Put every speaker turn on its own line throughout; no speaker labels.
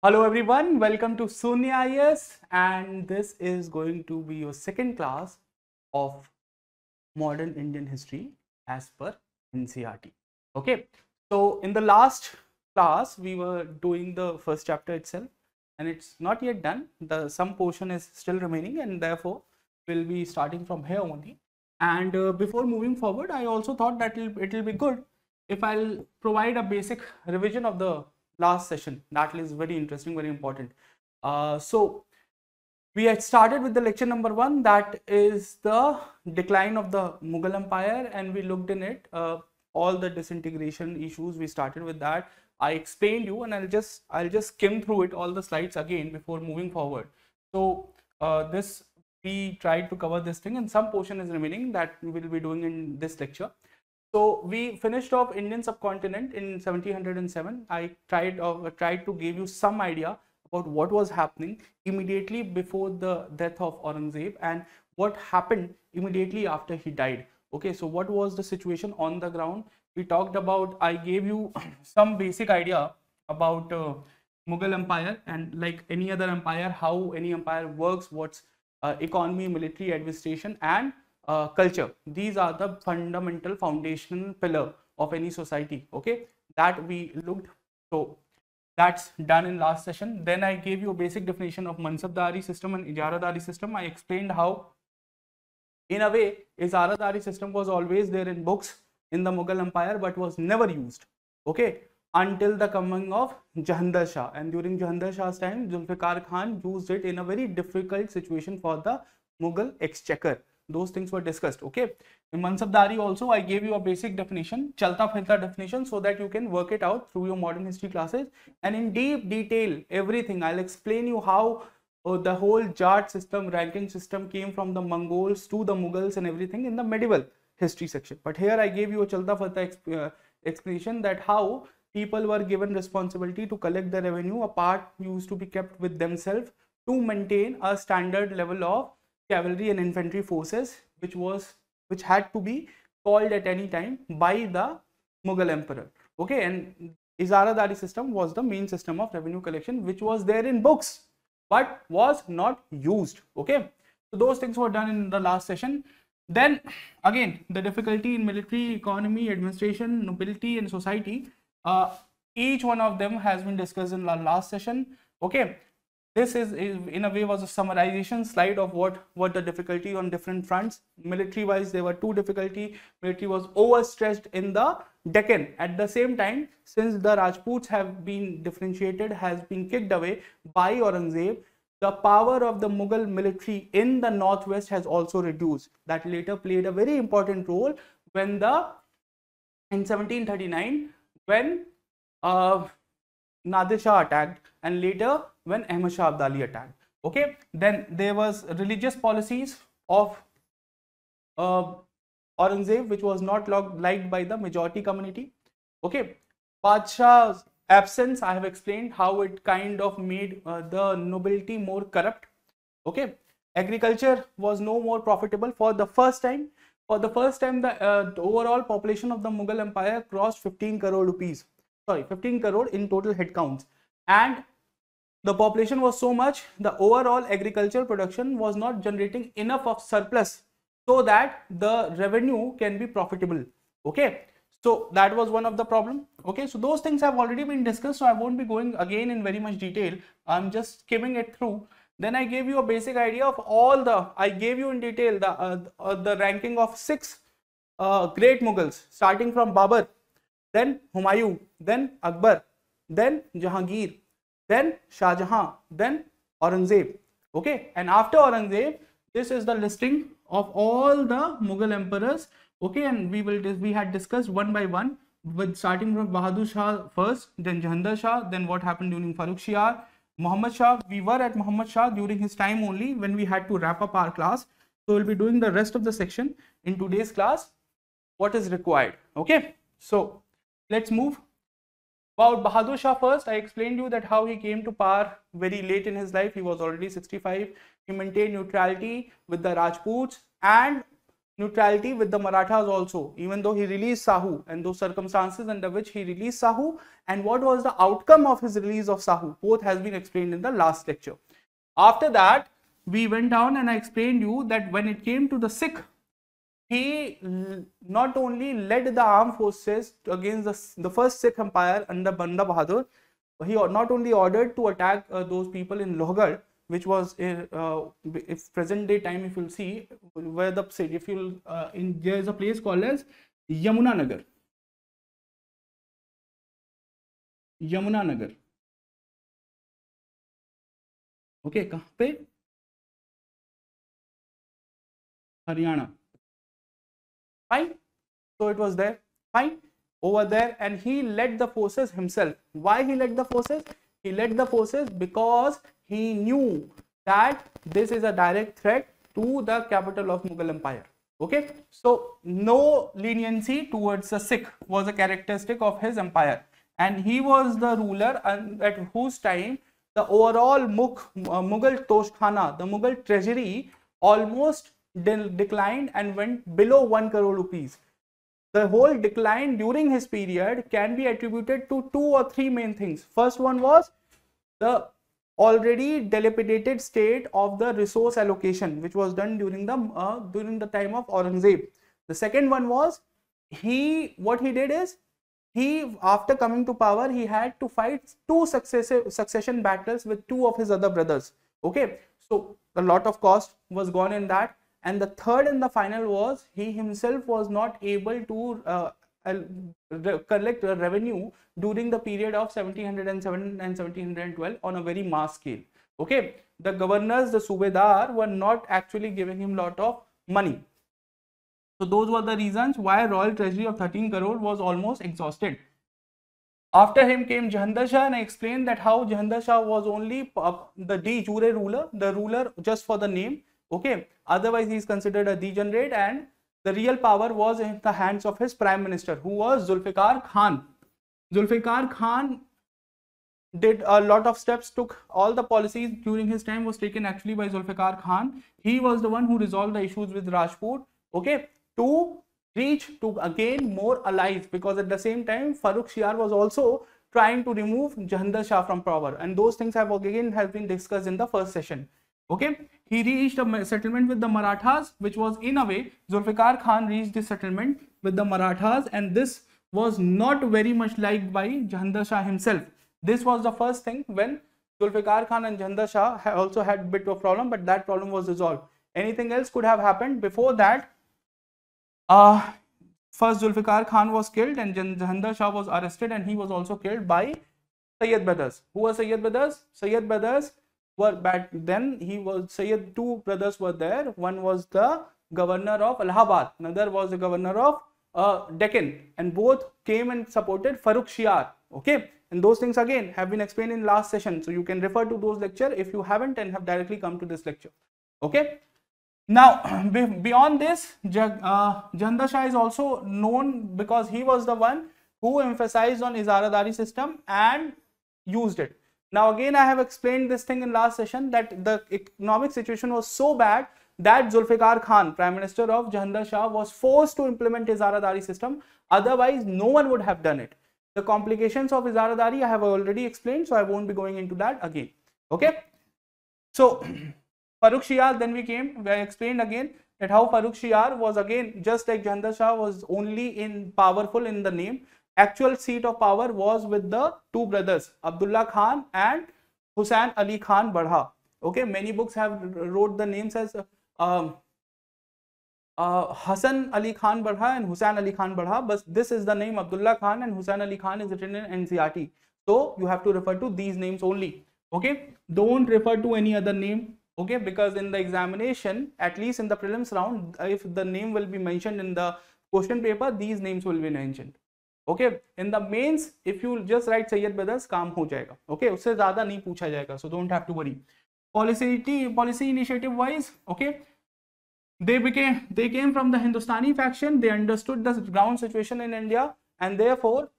Hello everyone, welcome to Sunya IAS, and this is going to be your second class of modern Indian history as per NCERT. Okay, so in the last class we were doing the first chapter itself and it's not yet done. Some portion is still remaining and therefore we'll be starting from here only. And before moving forward, I also thought that it'll be good if I'll provide a basic revision of the last session. That is very interesting, very important. So we had started with the lecture number 1, that is the decline of the Mughal Empire, and we looked in it all the disintegration issues. We started with that. I explained you, and I'll just skim through it, all the slides again before moving forward. So this we tried to cover this thing, and some portion is remaining that we will be doing in this lecture. So we finished off Indian subcontinent in 1707. I tried to give you some idea about what was happening immediately before the death of Aurangzeb and what happened immediately after he died. Okay, so what was the situation on the ground? We talked about, I gave you some basic idea about Mughal Empire, and like any other empire, how any empire works, what's economy, military, administration, and culture. These are the fundamental foundational pillar of any society. Okay, that we looked. So that's done in last session. Then I gave you a basic definition of Mansabdari system and Ijaradari system. I explained how, in a way, Ijaradari system was always there in books in the Mughal Empire but was never used. Okay, until the coming of Jahandar Shah, and during Jahandar Shah's time, Zulfikar Khan used it in a very difficult situation for the Mughal exchequer. Those things were discussed. Okay, in Mansabdari also I gave you a basic definition, Chalta Phirta definition, so that you can work it out through your modern history classes, and in deep detail everything I'll explain you how the whole Jat system, ranking system came from the Mongols to the Mughals and everything in the medieval history section. But here I gave you a Chalta Phirta explanation, that how people were given responsibility to collect the revenue. A part used to be kept with themselves to maintain a standard level of cavalry and infantry forces, which had to be called at any time by the Mughal emperor. Okay, and Ijaradari system was the main system of revenue collection, which was there in books but was not used. Okay, so those things were done in the last session. Then again, the difficulty in military, economy, administration, nobility, and society. Each one of them has been discussed in the last session. Okay, this is in a way was a summarization slide of what the difficulty on different fronts. Military wise, there were two difficulty. Military was overstretched in the Deccan. At the same time, since the Rajputs have been differentiated, has been kicked away by Aurangzeb, the power of the Mughal military in the northwest has also reduced. That later played a very important role when in 1739, when Nadir Shah attacked, and later when Ahmad Shah Abdali attacked. Okay, then there was religious policies of Aurangzeb, which was not liked by the majority community. Okay, Badshah's absence, I have explained how it kind of made the nobility more corrupt. Okay, agriculture was no more profitable for the first time. For the first time, the overall population of the Mughal Empire crossed 15 crore rupees. Sorry, 15 crore in total head counts, and the population was so much, the overall agricultural production was not generating enough of surplus so that the revenue can be profitable. Okay, so that was one of the problem. Okay, so those things have already been discussed, so I won't be going again in very much detail. I'm just skimming it through. Then I gave you a basic idea of all the, I gave you in detail the ranking of 6 great Mughals, starting from Babur, then Humayun, then Akbar, then Jahangir, then Shah Jahan, then Aurangzeb. Okay, and after Aurangzeb, this is the listing of all the Mughal emperors. Okay, and we had discussed one by one, with starting from Bahadur Shah first, then Jahandar Shah, then what happened during Farrukh Shiar, Muhammad Shah. We were at Muhammad Shah during his time only when we had to wrap up our class. So we'll be doing the rest of the section in today's class, what is required. Okay, so let's move. About Bahadur Shah first, I explained you that how he came to power very late in his life. He was already 65. He maintained neutrality with the Rajputs, and neutrality with the Marathas also, even though he released Sahu, and those circumstances under which he released Sahu, and what was the outcome of his release of Sahu, both has been explained in the last lecture. After that, we went down and I explained you that when it came to the Sikh, he not only led the armed forces against the first Sikh empire under Banda Bahadur, he not only ordered to attack those people in Lohgarh, which was if present day time, if you'll see where the city, if you'll there is a place called as Yamuna Nagar. Yamuna Nagar. Okay, कहाँ पे? Haryana. Fine. So it was there. Fine. Over there, and he led the forces himself. Why he led the forces? He led the forces because he knew that this is a direct threat to the capital of Mughal Empire. Okay, so no leniency towards the Sikh was a characteristic of his empire, and he was the ruler at whose time the overall Mughal Toshkhana, the Mughal treasury, almost declined and went below 1 crore rupees. The whole decline during his period can be attributed to 2 or 3 main things. First one was the already dilapidated state of the resource allocation, which was done during the time of Aurangzeb. The second one was what he did is, after coming to power, he had to fight 2 succession battles with 2 of his other brothers. Okay, so a lot of cost was gone in that. And the third and the final was, he himself was not able to collect revenue during the period of 1707 and 1712 on a very mass scale. Okay, the governors, the Subedar, were not actually giving him lot of money. So those were the reasons why royal treasury of 13 crore was almost exhausted. After him came Jahandar Shah, and I explained that how Jahandar Shah was only the de jure ruler, the ruler just for the name. Okay, otherwise he is considered a degenerate, and the real power was in the hands of his prime minister, who was Zulfikar Khan. Zulfikar Khan did a lot of steps, took all the policies during his time was taken actually by Zulfikar Khan. He was the one who resolved the issues with Rajput, okay, to reach to again more allies, because at the same time Farrukh Shiar was also trying to remove Jahandar Shah from power, and those things have been discussed in the first session. Okay, he reached a settlement with the Marathas, which was in a way, Zulfikar Khan reached this settlement with the Marathas, and this was not very much liked by Jahandar Shah himself. This was the first thing when Zulfikar Khan and Jahandar Shah also had a bit of problem, but that problem was resolved. Anything else could have happened before that. First Zulfikar Khan was killed, and Jahandar Shah was arrested, and he was also killed by Sayyid brothers. Who were Sayyid brothers? Sayyid brothers were back then. Sayyid, 2 brothers were there. One was the governor of Allahabad, another was the governor of Deccan, and both came and supported Farrukh Shiar. Okay, and those things again have been explained in last session, so you can refer to those lecture if you haven't and have directly come to this lecture. Okay, now beyond this, Jahandar Shah is also known because he was the one who emphasized on Izaradari system and used it. Now again, I have explained this thing in last session that the economic situation was so bad that Zulfikar Khan, Prime Minister of Jahandar Shah, was forced to implement Izaradari system. Otherwise, no one would have done it. The complications of Izaradari I have already explained, so I won't be going into that again. Okay. So Farrukh Shiar, then I explained again that how Farrukh Shiar was again just like Jahandar Shah was only powerful in the name. Actual seat of power was with the 2 brothers, Abdullah Khan and Hussain Ali Khan Badha. Okay, many books have wrote the names as Hassan Ali Khan Badha and Hussain Ali Khan Badha, but this is the name Abdullah Khan, and Hussain Ali Khan is written in NCERT. So you have to refer to these names only. Okay, don't refer to any other name. Okay, because in the examination, at least in the prelims round, if the name will be mentioned in the question paper, these names will be mentioned. Okay, in the mains, if you just write Sayyid brothers, काम हो जाएगा. Okay, उससे ज़्यादा नहीं पूछा जाएगा, so don't have to worry. Policy initiative wise, okay, they came from the Hindustani faction. They understood the ground situation in India, and therefore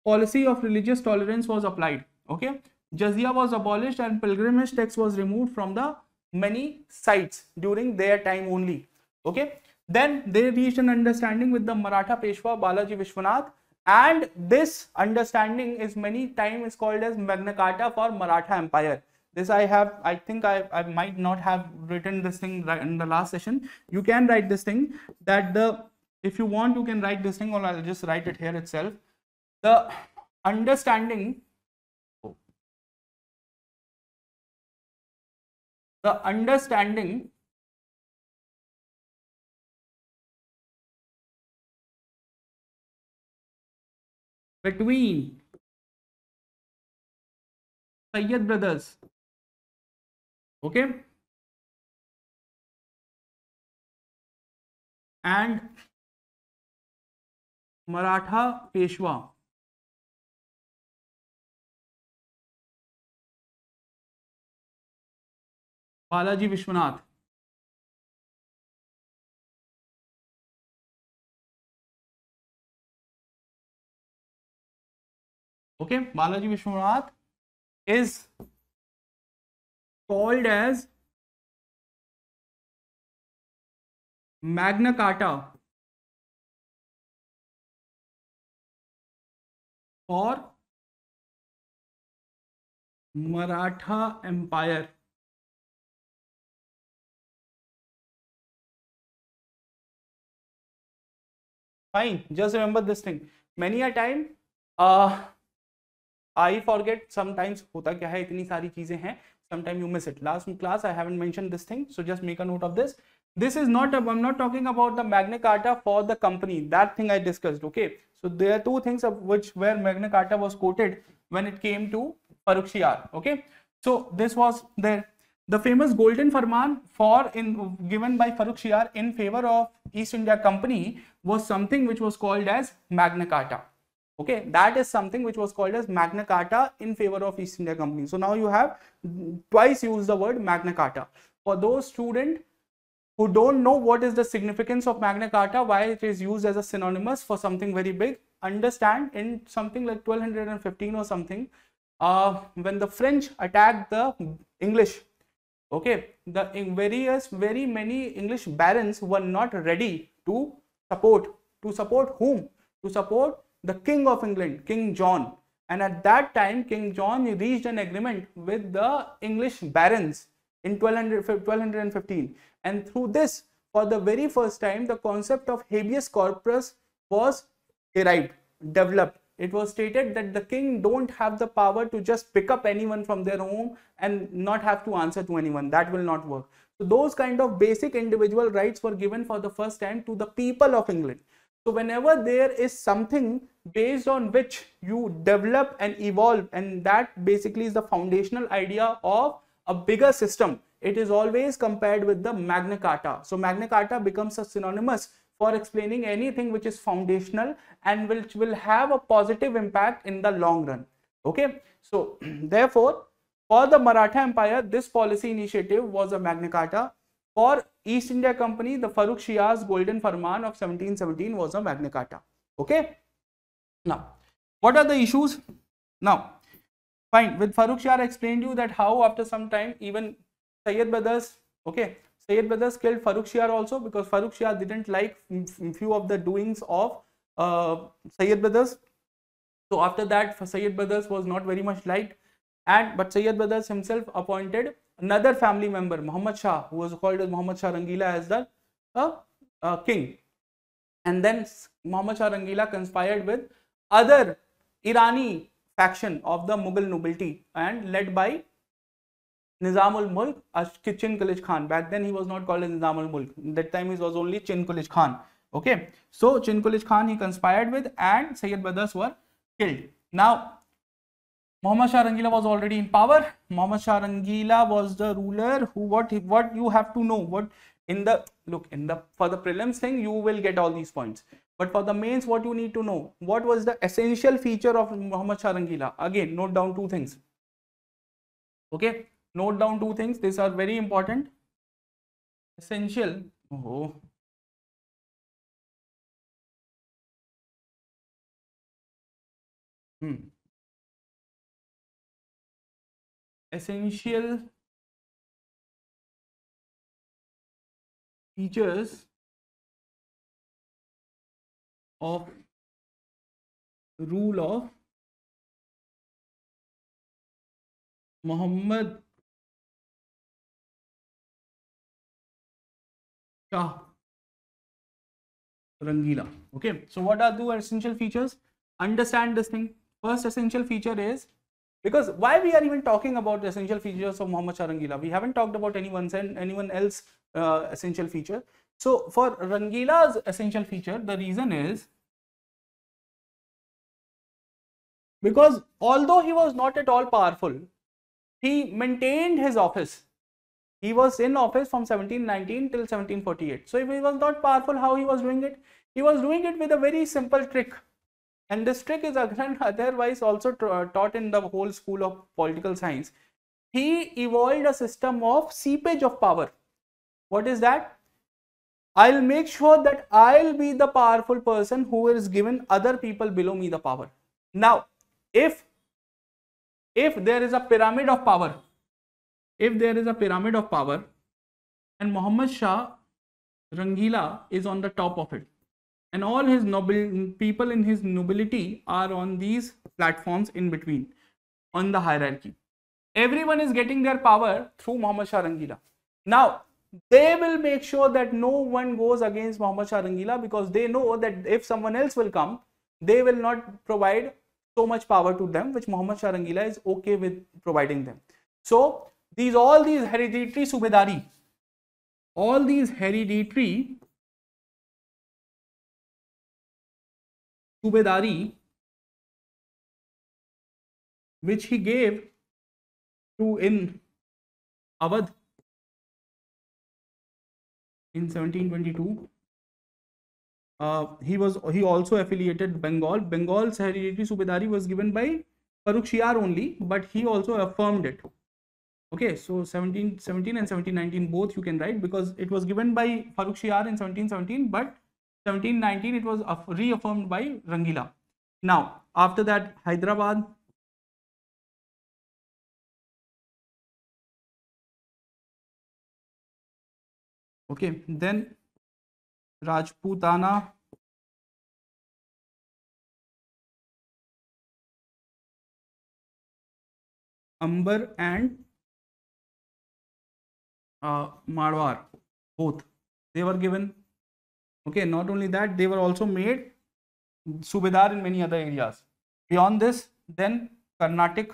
policy of religious tolerance was applied. Okay, jizya was abolished, and pilgrimage tax was removed from the many sites during their time only. Okay, Then they reached an understanding with the Maratha Peshwa Balaji Vishwanath, and this understanding is many times called as Magna Carta for Maratha Empire. This I think I might not have written this thing right in the last session. You can write this thing that if you want, you can write this thing, or I'll just write it here itself. The understanding, the understanding between Sayyid brothers, okay, and Maratha Peshwa, Balaji Vishwanath. Okay, Balaji Vishwanath is called as Magna Carta for Maratha Empire. Fine, just remember this thing. Many a time, I forget sometimes. होता क्या है, इतनी सारी चीजें हैं. Sometimes you miss it. Last class I haven't mentioned this thing, so just make a note of this. This is not. I'm not talking about the Magna Carta for the company. That thing I discussed. Okay. So there are two things of which where Magna Carta was quoted when it came to Farrukhsiyar. Okay. So this was the famous Golden Farman given by Farrukhsiyar in favor of East India Company was something which was called as Magna Carta. Okay, that is something which was called as Magna Carta in favor of East India Company. So now you have twice used the word Magna Carta. For those students who don't know what is the significance of Magna Carta, why it is used as a synonymous for something very big, understand in something like 1215 or something, when the French attacked the English, okay, the very many English barons were not ready to support. To support whom? To support the King of England, King John. And at that time, King John reached an agreement with the English barons in 1215. And through this, for the very first time, the concept of habeas corpus was developed. It was stated that the king don't have the power to just pick up anyone from their home and not have to answer to anyone. That will not work. So those kind of basic individual rights were given for the first time to the people of England. So whenever there is something based on which you develop and evolve, and that basically is the foundational idea of a bigger system, it is always compared with the Magna Carta. So Magna Carta becomes a synonymous for explaining anything which is foundational and which will have a positive impact in the long run. Okay, so therefore for the Maratha Empire, this policy initiative was a Magna Carta. For East India Company, the Farrukhsiyar's Golden Farman of 1717 was a Magna Carta. Okay. Now, what are the issues? Now, fine. With Farrukhsiyar, I explained you that how after some time even Sayyid brothers, okay, Sayyid brothers killed Farrukhsiyar also because Farrukhsiyar didn't like few of the doings of Sayyid brothers. So after that, Sayyid brothers was not very much liked, but Sayyid brothers himself appointed another family member, Muhammad Shah, who was called as Muhammad Shah Rangila, as the king. And then Muhammad Shah Rangila conspired with other Irani faction of the Mughal nobility and led by Nizam Mulk, Chin Khalij Khan. Back then he was not called as Nizam Mulk. That time he was only Chin Khalij Khan. Okay, so Chin Khalij Khan he conspired with, and Sayyid brothers were killed. Now Muhammad Shah Rangila was already in power. Muhammad Shah Rangila was the ruler who what you have to know, what in the for the prelims thing you will get all these points, but for the mains what you need to know, what was the essential feature of Muhammad Shah Rangila. Again, note down two things. Okay, note down two things. These are very important. Essential. Oh. Essential features of rule of Muhammad Shah Rangila. Okay, so what are the essential features? Understand this thing. First essential feature is, because why we are even talking about the essential features of Muhammad Shah Rangila? We haven't talked about anyone else essential feature. So for Rangila's essential feature, the reason is because although he was not at all powerful, he maintained his office. He was in office from 1719 till 1748. So if he was not powerful, how he was doing it? He was doing it with a very simple trick. And this trick is again otherwise also taught in the whole school of political science. He evolved a system of seepage of power. What is that? I'll make sure that I'll be the powerful person who is given other people below me the power. Now, if there is a pyramid of power, and Muhammad Shah Rangila is on the top of it, and all his people in his nobility are on these platforms in between, on the hierarchy. Everyone is getting their power through Muhammad Shah Rangila. Now, they will make sure that no one goes against Muhammad Shah Rangila, because they know that if someone else will come, they will not provide so much power to them, which Muhammad Shah Rangila is okay with providing them. So, all these hereditary subedari, which he gave to in Awadh in 1722. He also affiliated Bengal. Bengal's hereditary subedari was given by Farrukh Shiar only, but he also affirmed it. Okay, so 1717 and 1719 both you can write, because it was given by Farrukh Shiar in 1717, but 1719 it was reaffirmed by Rangila. Now, after that, Hyderabad. Okay, then Rajputana, Amber and Marwar, both they were given. Okay, not only that, they were also made Subedar in many other areas. Beyond this, then Carnatic,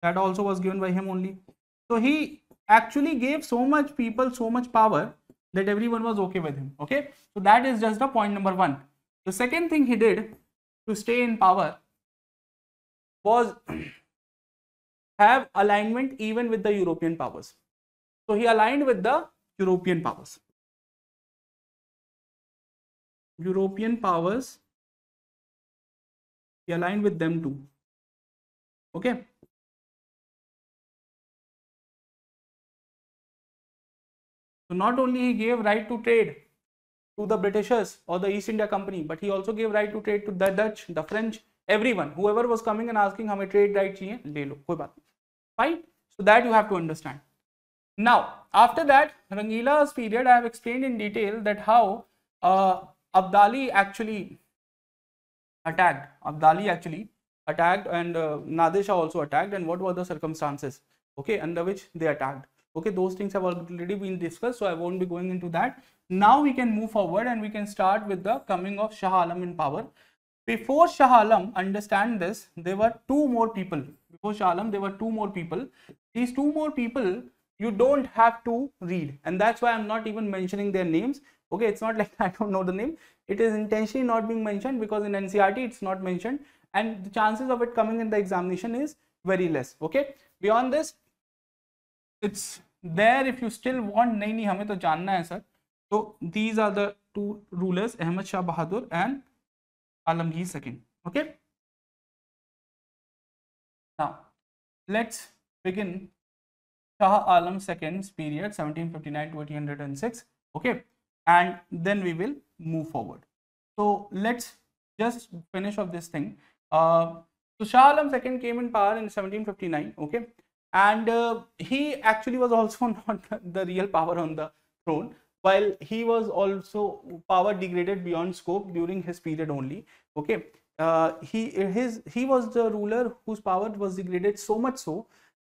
that also was given by him only. So he actually gave so much people so much power that everyone was okay with him. Okay, so that is just the point number one. The second thing he did to stay in power was have alignment even with the European powers. So he aligned with the European powers. He aligned with them too. Okay. So not only he gave right to trade to the Britishers or the East India Company, but he also gave right to trade to the Dutch, the French, everyone. Whoever was coming and asking, "Hame trade right chahiye, le lo, koi baat nahi." Fine. So that you have to understand. Now, after that, Rangila's period, I have explained in detail that how Abdali actually attacked. And Nadir Shah also attacked, and what were the circumstances, okay, under which they attacked. Okay, those things have already been discussed, so I won't be going into that. Now we can move forward and we can start with the coming of Shah Alam in power. Before Shah Alam, understand this, there were two more people. Before Shah Alam, there were two more people. These two more people, you don't have to read, and that's why I'm not even mentioning their names. Okay, it's not like I don't know the name. It is intentionally not being mentioned because in NCERT it's not mentioned, and the chances of it coming in the examination is very less. Okay, beyond this, it's there if you still want. Nahi, hame to janna hai sir. So these are the two rulers, Ahmad Shah Bahadur and Alamgir II. Okay. Now let's begin Shah Alam II's period, 1759 to 1806. Okay, and then we will move forward. So let's just finish off this thing. So Shah Alam II came in power in 1759. Okay, and he actually was also not the real power on the throne, while he was also power degraded beyond scope during his period only. Okay, he was the ruler whose power was degraded so much so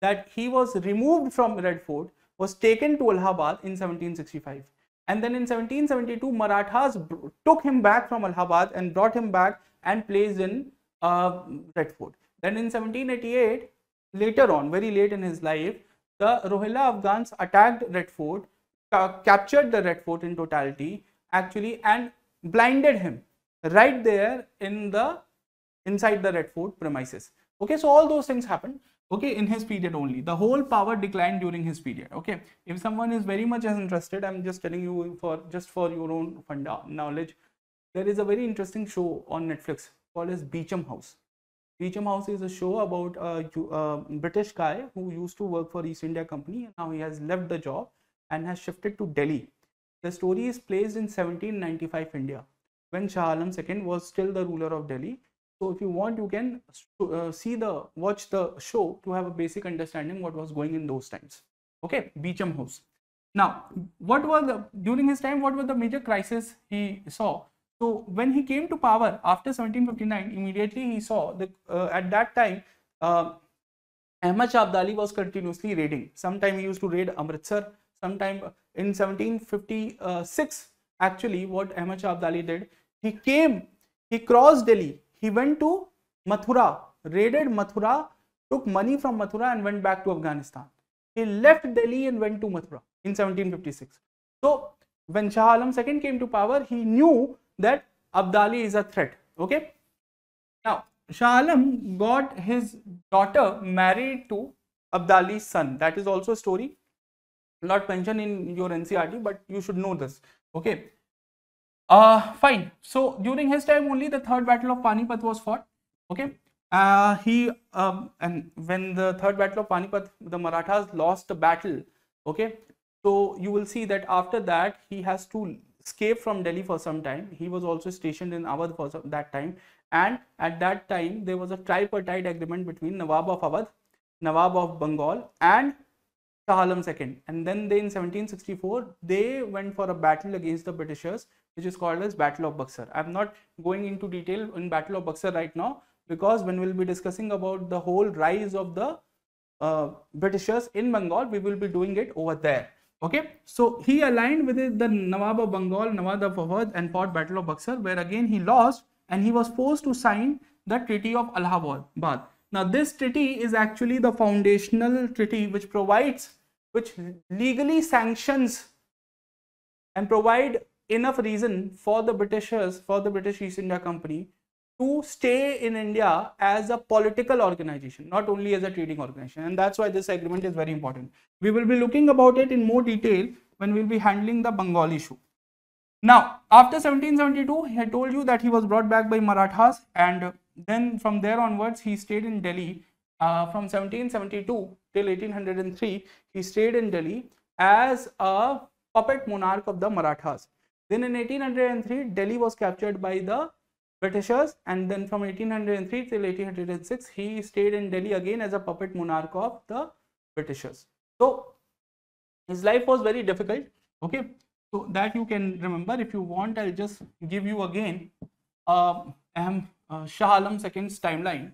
that he was removed from Red Fort, was taken to Allahabad in 1765, and then in 1772 Marathas took him back from Allahabad and brought him back and placed in Red Fort. Then in 1788, later on, very late in his life, the Rohilla Afghans attacked Red Fort, captured the Red Fort in totality actually, and blinded him right there in the inside the Red Fort premises. Okay, so all those things happened. Okay, in his period only. The whole power declined during his period. Okay, if someone is very much interested, I'm just telling you for your own knowledge. There is a very interesting show on Netflix called as Beecham House. Beecham House is a show about a British guy who used to work for East India Company, and now he has left the job and has shifted to Delhi. The story is placed in 1795 India, when Shah Alam II was still the ruler of Delhi. So if you want, you can watch the show to have a basic understanding what was going in those times. Okay, Beecham House. Now, during his time, what were the major crises he saw? So when he came to power after 1759, immediately he saw that at that time, Ahmad Shah Abdali was continuously raiding. Sometime he used to raid Amritsar. Sometime in 1756, actually, what Ahmad Shah Abdali did, he crossed Delhi. He went to Mathura, raided Mathura, took money from Mathura and went back to Afghanistan. He left Delhi and went to Mathura in 1756. So when Shah Alam II came to power, he knew that Abdali is a threat. Okay. Now, Shah Alam got his daughter married to Abdali's son. That is also a story not mentioned in your NCERT, but you should know this. Okay. Fine. So during his time only the third battle of Panipat was fought. Okay. And when the third battle of Panipat, the Marathas lost the battle. Okay. So you will see that after that he has to escape from Delhi for some time. He was also stationed in Awadh for that time, and at that time there was a tripartite agreement between Nawab of Awadh, Nawab of Bengal and Shah Alam II, and then in 1764 they went for a battle against the Britishers, which is called as Battle of Buxar. I'm not going into detail in Battle of Buxar right now, because when we'll be discussing about the whole rise of the Britishers in Bengal, we will be doing it over there. Okay, so he aligned with the Nawab of Bengal, Nawab of Awadh, and fought Battle of Buxar, where again he lost, and he was forced to sign the Treaty of Allahabad. Now this treaty is actually the foundational treaty which legally sanctions and provide enough reason for the Britishers, for the British East India Company, to stay in India as a political organization, not only as a trading organization. And that's why this agreement is very important. We will be looking about it in more detail when we'll be handling the Bengal issue. Now, after 1772, I told you that he was brought back by Marathas, and then from there onwards, he stayed in Delhi. From 1772 till 1803, he stayed in Delhi as a puppet monarch of the Marathas. Then in 1803, Delhi was captured by the Britishers, and then from 1803 till 1806, he stayed in Delhi again as a puppet monarch of the Britishers. So his life was very difficult. Okay, so that you can remember. If you want, I'll just give you again Shah Alam II's timeline.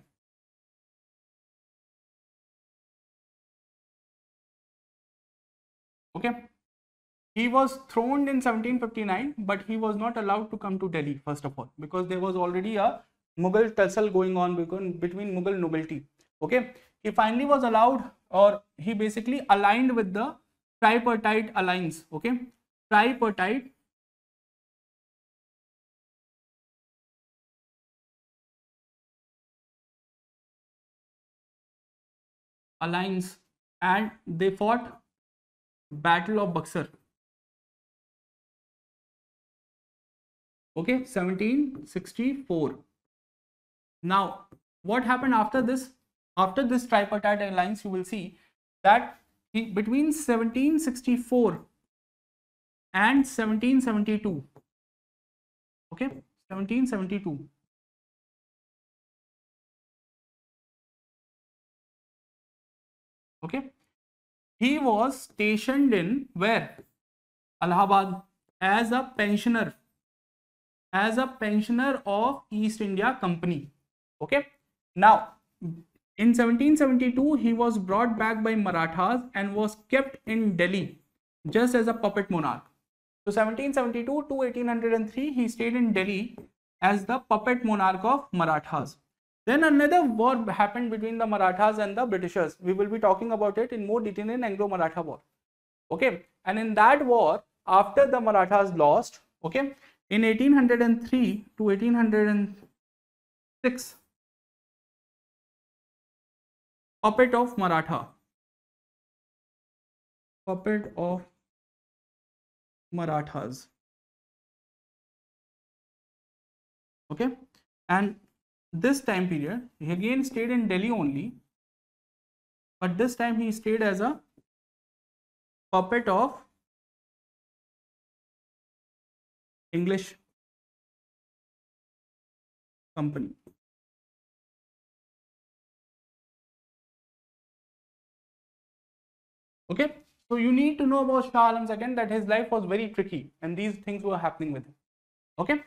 Okay, he was throned in 1759, but he was not allowed to come to Delhi, first of all, because there was already a Mughal tussle going on between Mughal nobility. Okay, he finally was allowed, or he basically aligned with the tripartite alliance. Okay, tripartite alliance, and they fought Battle of Buxar. Okay, 1764. Now, what happened after this? After this tripartite alliance, you will see that between 1764 and 1772. Okay, 1772. Okay, he was stationed in where? Allahabad. as a pensioner of East India Company. Okay. Now, in 1772, he was brought back by Marathas and was kept in Delhi just as a puppet monarch. So 1772 to 1803, he stayed in Delhi as the puppet monarch of Marathas. Then another war happened between the Marathas and the Britishers. We will be talking about it in more detail in Anglo-Maratha War. Okay, and in that war, after the Marathas lost, okay, in 1803 to 1806, puppet of Marathas. Okay, and this time period, he again stayed in Delhi only, but this time he stayed as a puppet of English company. Okay, so you need to know about Shah Alam II that his life was very tricky and these things were happening with him. Okay,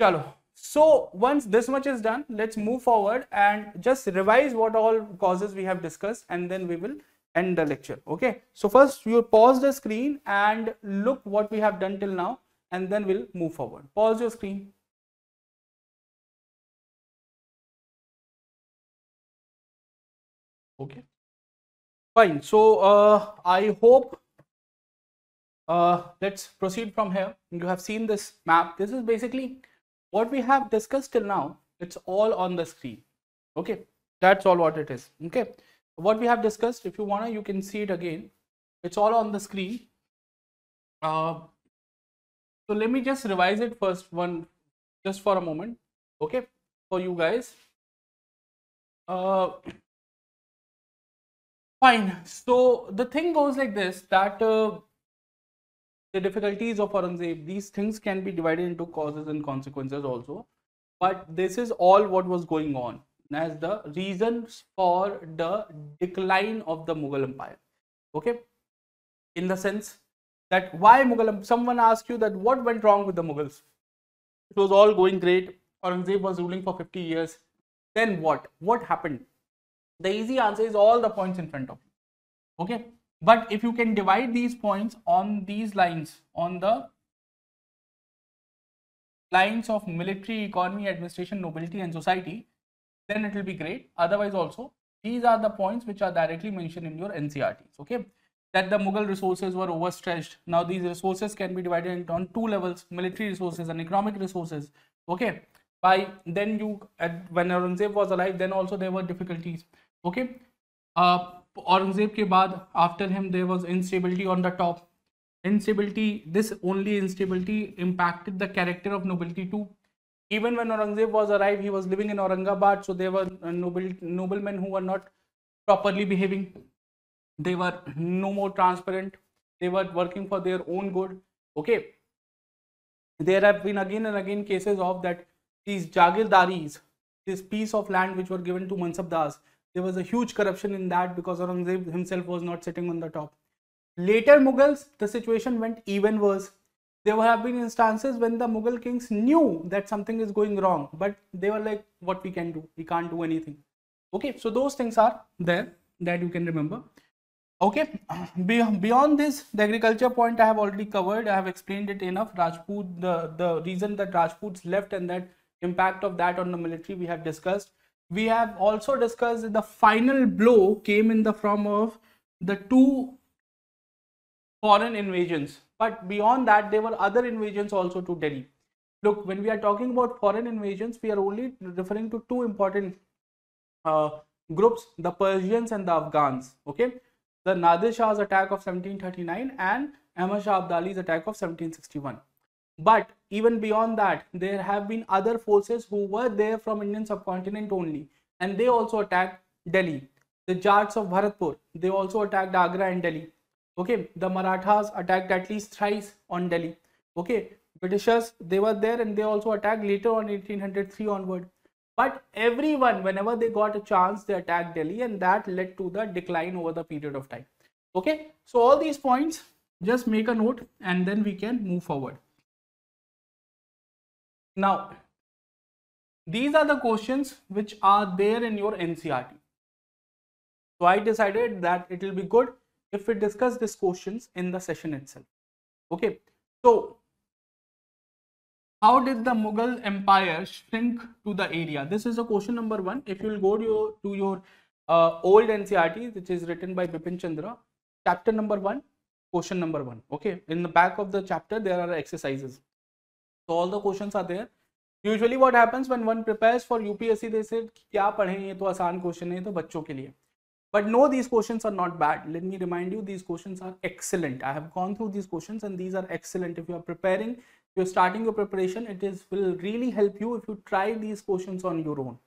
chalo. So once this much is done, let's move forward and just revise what all causes we have discussed, and then we will end the lecture. Okay, so first you pause the screen and look what we have done till now, and then we'll move forward. Pause your screen. Okay, fine. So I hope let's proceed from here. You have seen this map. This is basically what we have discussed till now. It's all on the screen. Okay, that's all what it is. Okay, what we have discussed, if you wanna, you can see it again. It's all on the screen. So let me just revise it first just for a moment. Okay, for you guys. Fine. So the thing goes like this, that the difficulties of Aurangzeb, these things can be divided into causes and consequences also. But this is all what was going on as the reasons for the decline of the Mughal Empire. Okay, in the sense that why Mughal, someone asks you that what went wrong with the Mughals? It was all going great. Aurangzeb was ruling for 50 years. Then what? What happened? The easy answer is all the points in front of you. Okay, but if you can divide these points on these lines, on the lines of military, economy, administration, nobility and society, then it will be great. Otherwise also, these are the points which are directly mentioned in your NCERTs. Okay, that the Mughal resources were overstretched. Now these resources can be divided into on two levels: military resources and economic resources. Okay, by then when Aurangzeb was alive, then also there were difficulties. Okay, Aurangzeb ke baad, after him there was instability on the top. Instability, this only instability impacted the character of nobility too. Even when Aurangzeb was arrived, he was living in Aurangabad, so there were noblemen who were not properly behaving. They were no more transparent. They were working for their own good. Okay, there have been again and again cases of that these Jagirdaris, this piece of land which were given to Mansabdars, there was a huge corruption in that because Aurangzeb himself was not sitting on the top. Later Mughals, the situation went even worse. There have been instances when the Mughal kings knew that something is going wrong, but they were like, what we can do? We can't do anything. Okay, so those things are there that you can remember. Okay, beyond this, the agriculture point I have already covered. I have explained it enough. Rajput, the reason that Rajputs left and that impact of that on the military we have discussed. We have also discussed that the final blow came in the form of the two foreign invasions. But beyond that, there were other invasions also to Delhi. Look, when we are talking about foreign invasions, we are only referring to two important groups, the Persians and the Afghans. Okay, the Nadir Shah's attack of 1739 and Ahmad Shah Abdali's attack of 1761. But even beyond that, there have been other forces who were there from Indian subcontinent only, and they also attacked Delhi. The Jats of Bharatpur, they also attacked Agra and Delhi. Okay, the Marathas attacked at least thrice on Delhi. Okay, Britishers, they were there and they also attacked later on 1803 onward. But everyone, whenever they got a chance, they attacked Delhi, and that led to the decline over the period of time. Okay, so all these points just make a note and then we can move forward. Now, these are the questions which are there in your NCERT. So I decided that it will be good if we discuss these questions in the session itself. Okay. So, how did the Mughal Empire shrink to the area? This is a question number 1. If you will go to your old NCERT, which is written by Bipin Chandra, chapter number 1, question number 1. Okay. In the back of the chapter, there are exercises. So all the questions are there. Usually what happens when one prepares for UPSC, they say क्या पढ़ें, ये तो आसान question है, तो बच्चों के लिए. But no, these questions are not bad. Let me remind you, these questions are excellent. I have gone through these questions and these are excellent. If you are preparing, if you are starting your preparation, it will really help you if you try these questions on your own.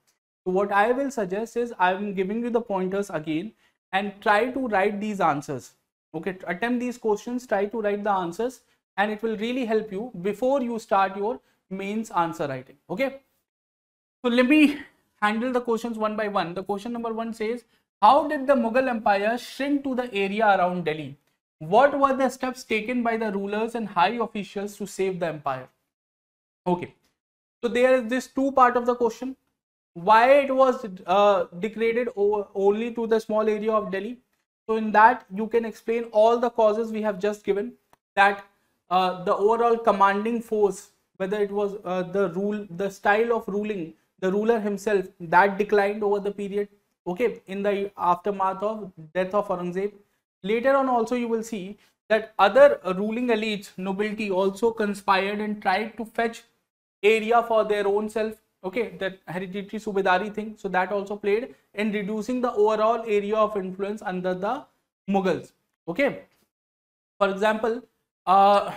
So what I will suggest is I am giving you the pointers again and try to write these answers. Okay, attempt these questions, try to write the answers, and it will really help you before you start your mains answer writing. Okay, so let me handle the questions one by one. The question number 1 says, how did the Mughal Empire shrink to the area around Delhi? What were the steps taken by the rulers and high officials to save the empire? Okay, so there is this two part of the question. Why it was degraded only to the small area of Delhi? So in that you can explain all the causes we have just given, that the overall commanding force, whether it was the style of ruling, the ruler himself, that declined over the period. Okay, in the aftermath of death of Aurangzeb. Later on also you will see that other ruling elites, nobility, also conspired and tried to fetch area for their own self. Okay, that hereditary subedari thing, so that also played in reducing the overall area of influence under the Mughals. Okay, for example, by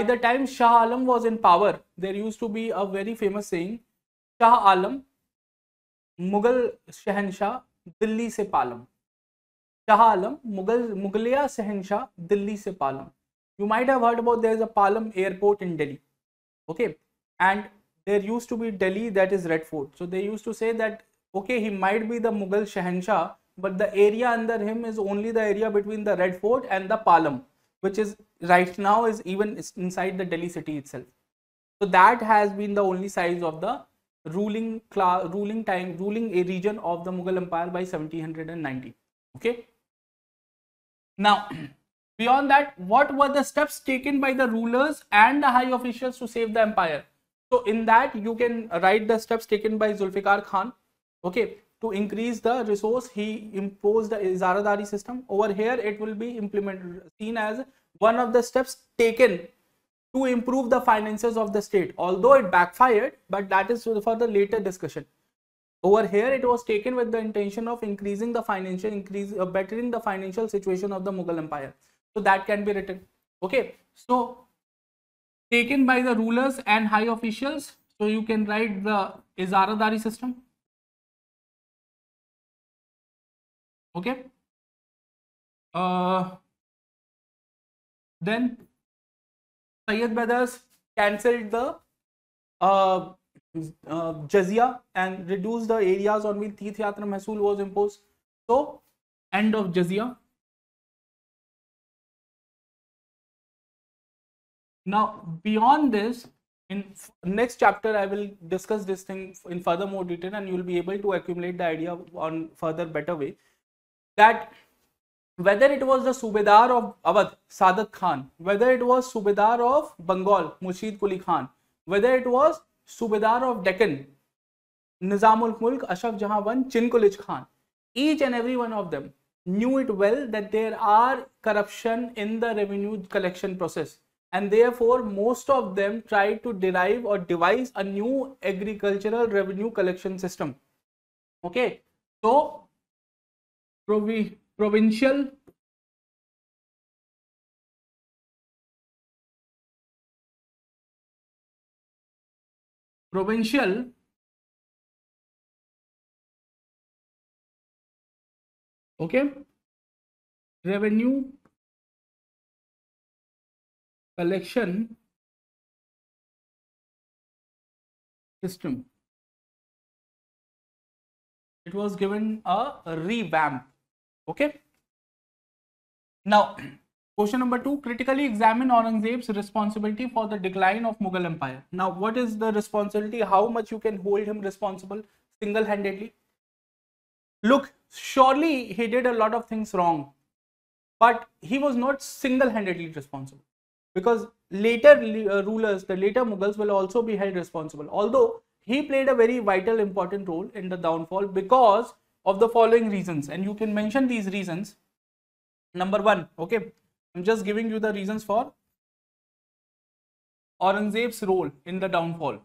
the time Shah Alam was in power, there used to be a very famous saying, Shah Alam Mughal Shahanshah Delhi se Palam. Shah Alam Mughaliya Shahanshah Delhi se Palam. You might have heard about there is a Palam airport in Delhi. Okay, and there used to be Delhi, that is Red Fort. So they used to say that, okay, he might be the Mughal Shahanshah, but the area under him is only the area between the Red Fort and the Palam, which is right now is even inside the Delhi city itself. So that has been the only size of the ruling region of the Mughal Empire by 1790. Okay. Now, beyond that, what were the steps taken by the rulers and the high officials to save the empire? So in that you can write the steps taken by Zulfikar Khan. Okay, to increase the resource, he imposed the Izaradari system. Over here it will be implemented, seen as one of the steps taken to improve the finances of the state, although it backfired, but that is for the later discussion. Over here it was taken with the intention of increasing the bettering the financial situation of the Mughal Empire. So that can be written. Okay, so taken by the rulers and high officials, so you can write the Izaradari system. Okay, then Sayyid brothers cancelled the jizya and reduced the areas on which Teerth Yatra Mahsul was imposed. So end of jizya. Now beyond this, in next chapter I will discuss this thing in further more detail, and you will be able to accumulate the idea on further better way, that whether it was the Subedar of Awadh, Sadat Khan, whether it was Subedar of Bengal, Murshid Quli Khan, whether it was Subedar of Deccan, Nizamul Mulk, Ashaf Jahan I, Chinkulich Khan, each and every one of them knew it well that there are corruption in the revenue collection process, and therefore most of them tried to derive or devise a new agricultural revenue collection system. Okay, so provincial okay, revenue collection system, it was given a revamp. Okay, now Question number 2, critically examine Aurangzeb's responsibility for the decline of Mughal Empire. Now, what is the responsibility? How much you can hold him responsible single-handedly? Look, surely he did a lot of things wrong, but he was not single-handedly responsible, because later rulers, the later Mughals, will also be held responsible. Although he played a very vital, important role in the downfall because of the following reasons, and you can mention these reasons. Number 1, okay, I'm just giving you the reasons for Aurangzeb's role in the downfall.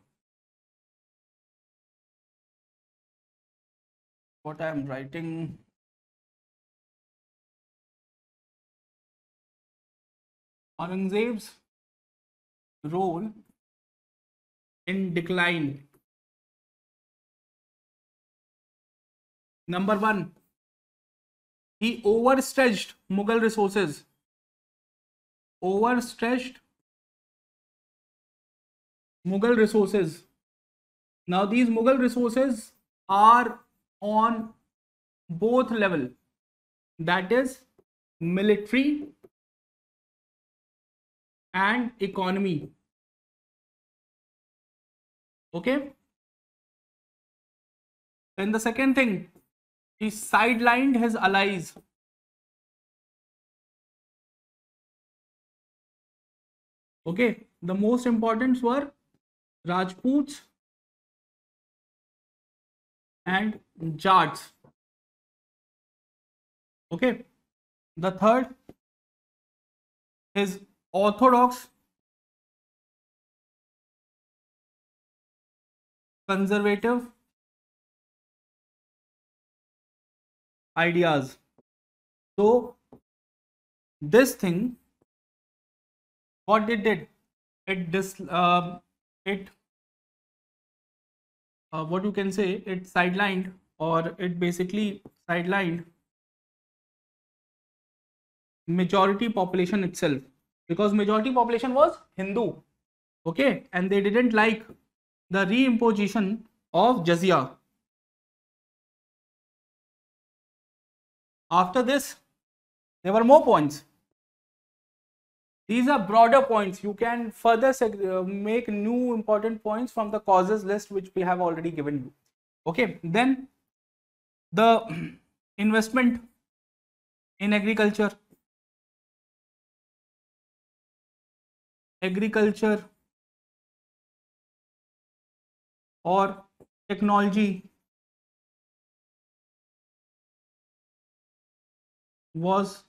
What I am writing. Aurangzeb's role in decline. Number 1, he overstretched Mughal resources. Overstretched Mughal resources. Now these Mughal resources are on both level, that is military and economy. Okay. Then the second thing, he sidelined his allies. Okay, the most important were Rajputs and Jats. Okay, the third, his orthodox, conservative ideas. So this thing, what it did, what you can say, it sidelined, or it basically sidelined majority population itself, because majority population was Hindu, okay, and they didn't like the reimposition of jizya. After this, there were more points. These are broader points. You can further make new important points from the causes list which we have already given you. Okay, then the investment in agriculture or technology was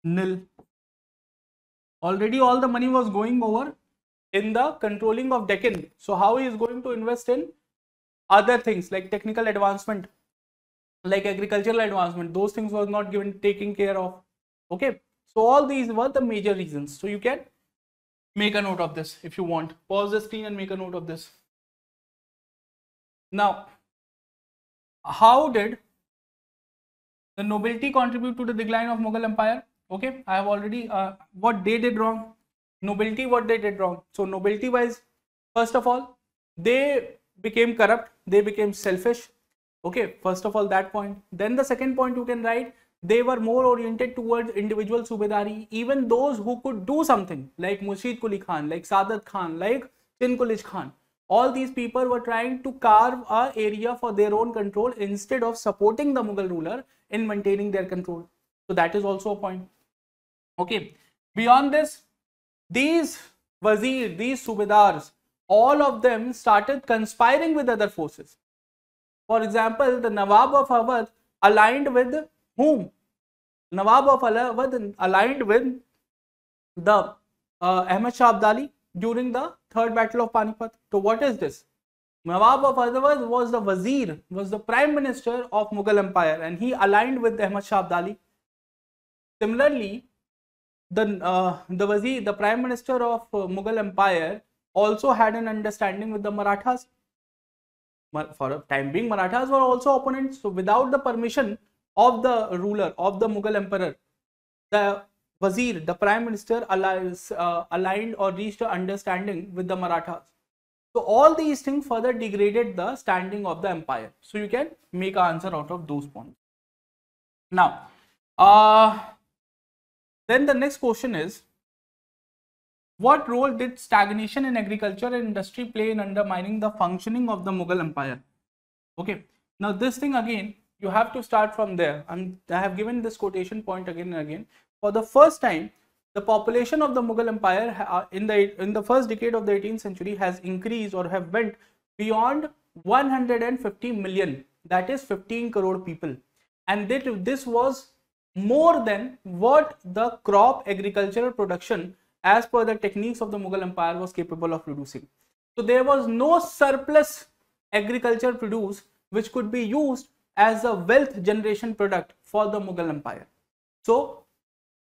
nil. Already all the money was going over in the controlling of Deccan. So how he is going to invest in other things like technical advancement, like agricultural advancement? Those things was not taken care of. Okay, so all these were the major reasons. So you can make a note of this if you want. Pause the screen and make a note of this. Now, how did the nobility contribute to the decline of Mughal Empire? Okay, I have already what they did wrong. Nobility, what they did wrong. So nobility wise, first of all, they became corrupt, they became selfish. Okay, first of all, that point. Then the second point you can write, they were more oriented towards individual subedari. Even those who could do something, like Murshid Quli Khan, like Sadat Khan, like Chin Kulich Khan, all these people were trying to carve an area for their own control instead of supporting the Mughal ruler in maintaining their control. So that is also a point. Okay, beyond this, these wazir, these subedars, all of them started conspiring with other forces. For example, the Nawab of Awadh aligned with whom? Nawab of Awadh aligned with the Ahmad Shah Abdali during the third battle of Panipat. So what is this? Nawab of Awadh was the wazir, was the prime minister of Mughal Empire, and he aligned with Ahmad Shah Abdali. Similarly, the wazir, the prime minister of Mughal Empire, also had an understanding with the Marathas. For a time being, Marathas were also opponents. So without the permission of the ruler, of the Mughal emperor, the wazir, the prime minister, aligned or reached an understanding with the Marathas. So all these things further degraded the standing of the empire. So you can make an answer out of those points. Now, Then the next question is, what role did stagnation in agriculture and industry play in undermining the functioning of the Mughal Empire? Okay, now this thing again, you have to start from there. I have given this quotation point again and again. For the first time, the population of the Mughal Empire in the first decade of the 18th century has increased or have went beyond 150 million. That is 15 crore people. And this was more than what the crop agricultural production as per the techniques of the Mughal Empire was capable of producing. So there was no surplus agriculture produce which could be used as a wealth generation product for the Mughal Empire. So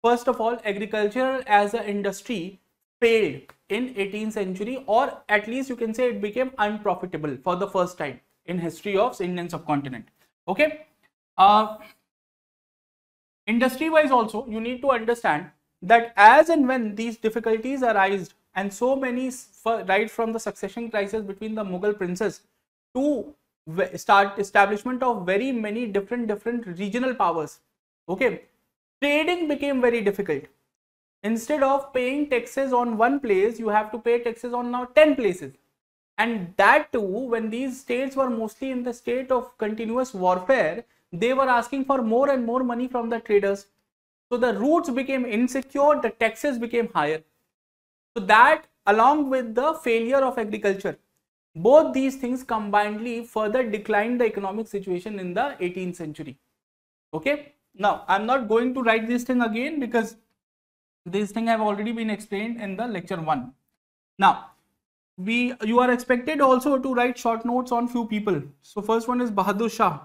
first of all, agriculture as an industry failed in 18th century, or at least you can say it became unprofitable for the first time in history of Indian subcontinent. Okay. Industry wise also, you need to understand that as and when these difficulties arise, and so many right from the succession crisis between the Mughal princes to start establishment of very many different regional powers, okay, trading became very difficult. Instead of paying taxes on one place, you have to pay taxes on now 10 places, and that too when these states were mostly in the state of continuous warfare, they were asking for more and more money from the traders. So the routes became insecure, the taxes became higher. So that along with the failure of agriculture, both these things combinedly further declined the economic situation in the 18th century. Okay. Now I'm not going to write this thing again because this thing have already been explained in the lecture 1. Now you are expected also to write short notes on few people. So first one is Bahadur Shah.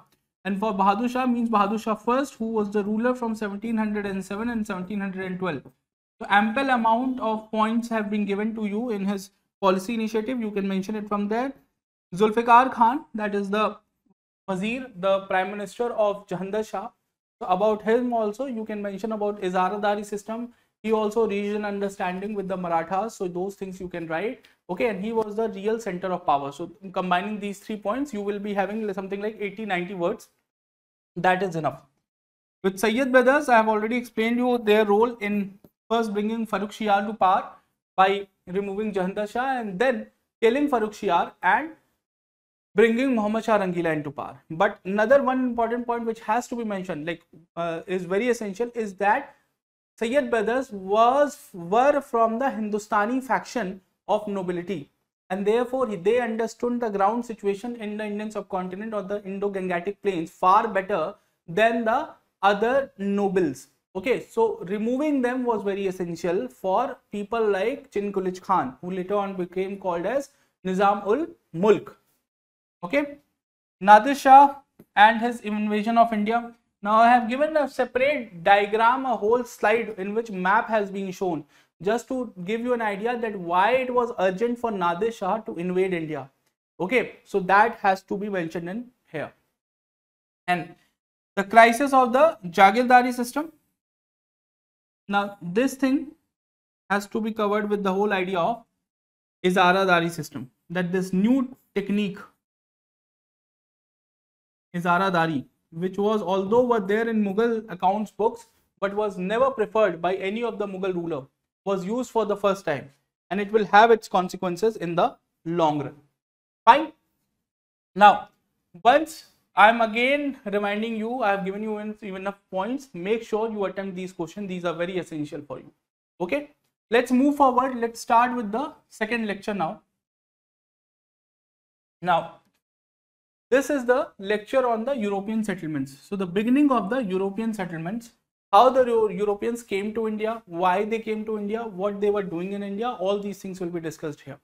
And for Bahadur Shah means Bahadur Shah first, who was the ruler from 1707 and 1712. So ample amount of points have been given to you in his policy initiative. You can mention it from there. Zulfikar Khan, that is the Wazir, the Prime Minister of Jahandar Shah. So about him also you can mention about Izaradari system. He also reached an understanding with the Marathas. So those things you can write. Okay, and he was the real center of power. So combining these 3 points, you will be having something like 80-90 words. That is enough. With Sayyid brothers, I have already explained you their role in first bringing Farrukh Shiar to power by removing Jahandar Shah and then killing Farrukh Shiar and bringing Muhammad Shah Rangila into power. But another one important point which has to be mentioned, like is very essential, is that Sayyid brothers were from the Hindustani faction of nobility, and therefore they understood the ground situation in the Indian subcontinent or the Indo-Gangetic plains far better than the other nobles. Okay, so removing them was very essential for people like Chinkulich Khan, who later on became called as Nizam-ul-Mulk. Okay, Nadir Shah and his invasion of India. Now I have given a separate diagram, a whole slide in which map has been shown, just to give you an idea that why it was urgent for Nadir Shah to invade India. Okay, so that has to be mentioned in here. And the crisis of the Jagirdari system. Now this thing has to be covered with the whole idea of Izaradari system, that this new technique Izaradari, which was although were there in Mughal accounts books but was never preferred by any of the Mughal ruler, was used for the first time, and it will have its consequences in the long run. Fine. Now once I am again reminding you, I have given you enough points, make sure you attempt these questions. These are very essential for you. Okay, let's move forward. Let's start with the second lecture now. Now this is the lecture on the European settlements. So the beginning of the European settlements, how the Europeans came to India, why they came to India, what they were doing in India, all these things will be discussed here.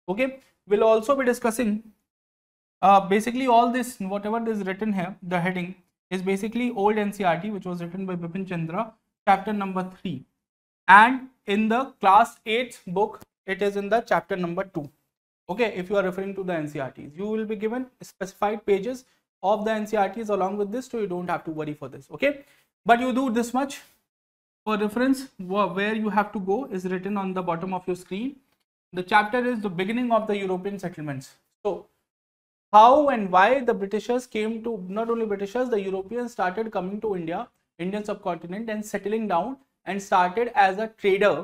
Okay, we'll also be discussing basically all this, whatever is written here, the heading is basically old NCERT, which was written by Bipin Chandra, chapter number 3, and in the class 8 book it is in the chapter number 2. Okay, if you are referring to the NCERTs, you will be given specified pages of the NCERTs along with this, so you don't have to worry for this. Okay, but you do this much for reference. Where you have to go is written on the bottom of your screen. The chapter is the beginning of the European settlements. So how and why the Britishers came to, not only Britishers, the Europeans started coming to India, Indian subcontinent, and settling down and started as a trader.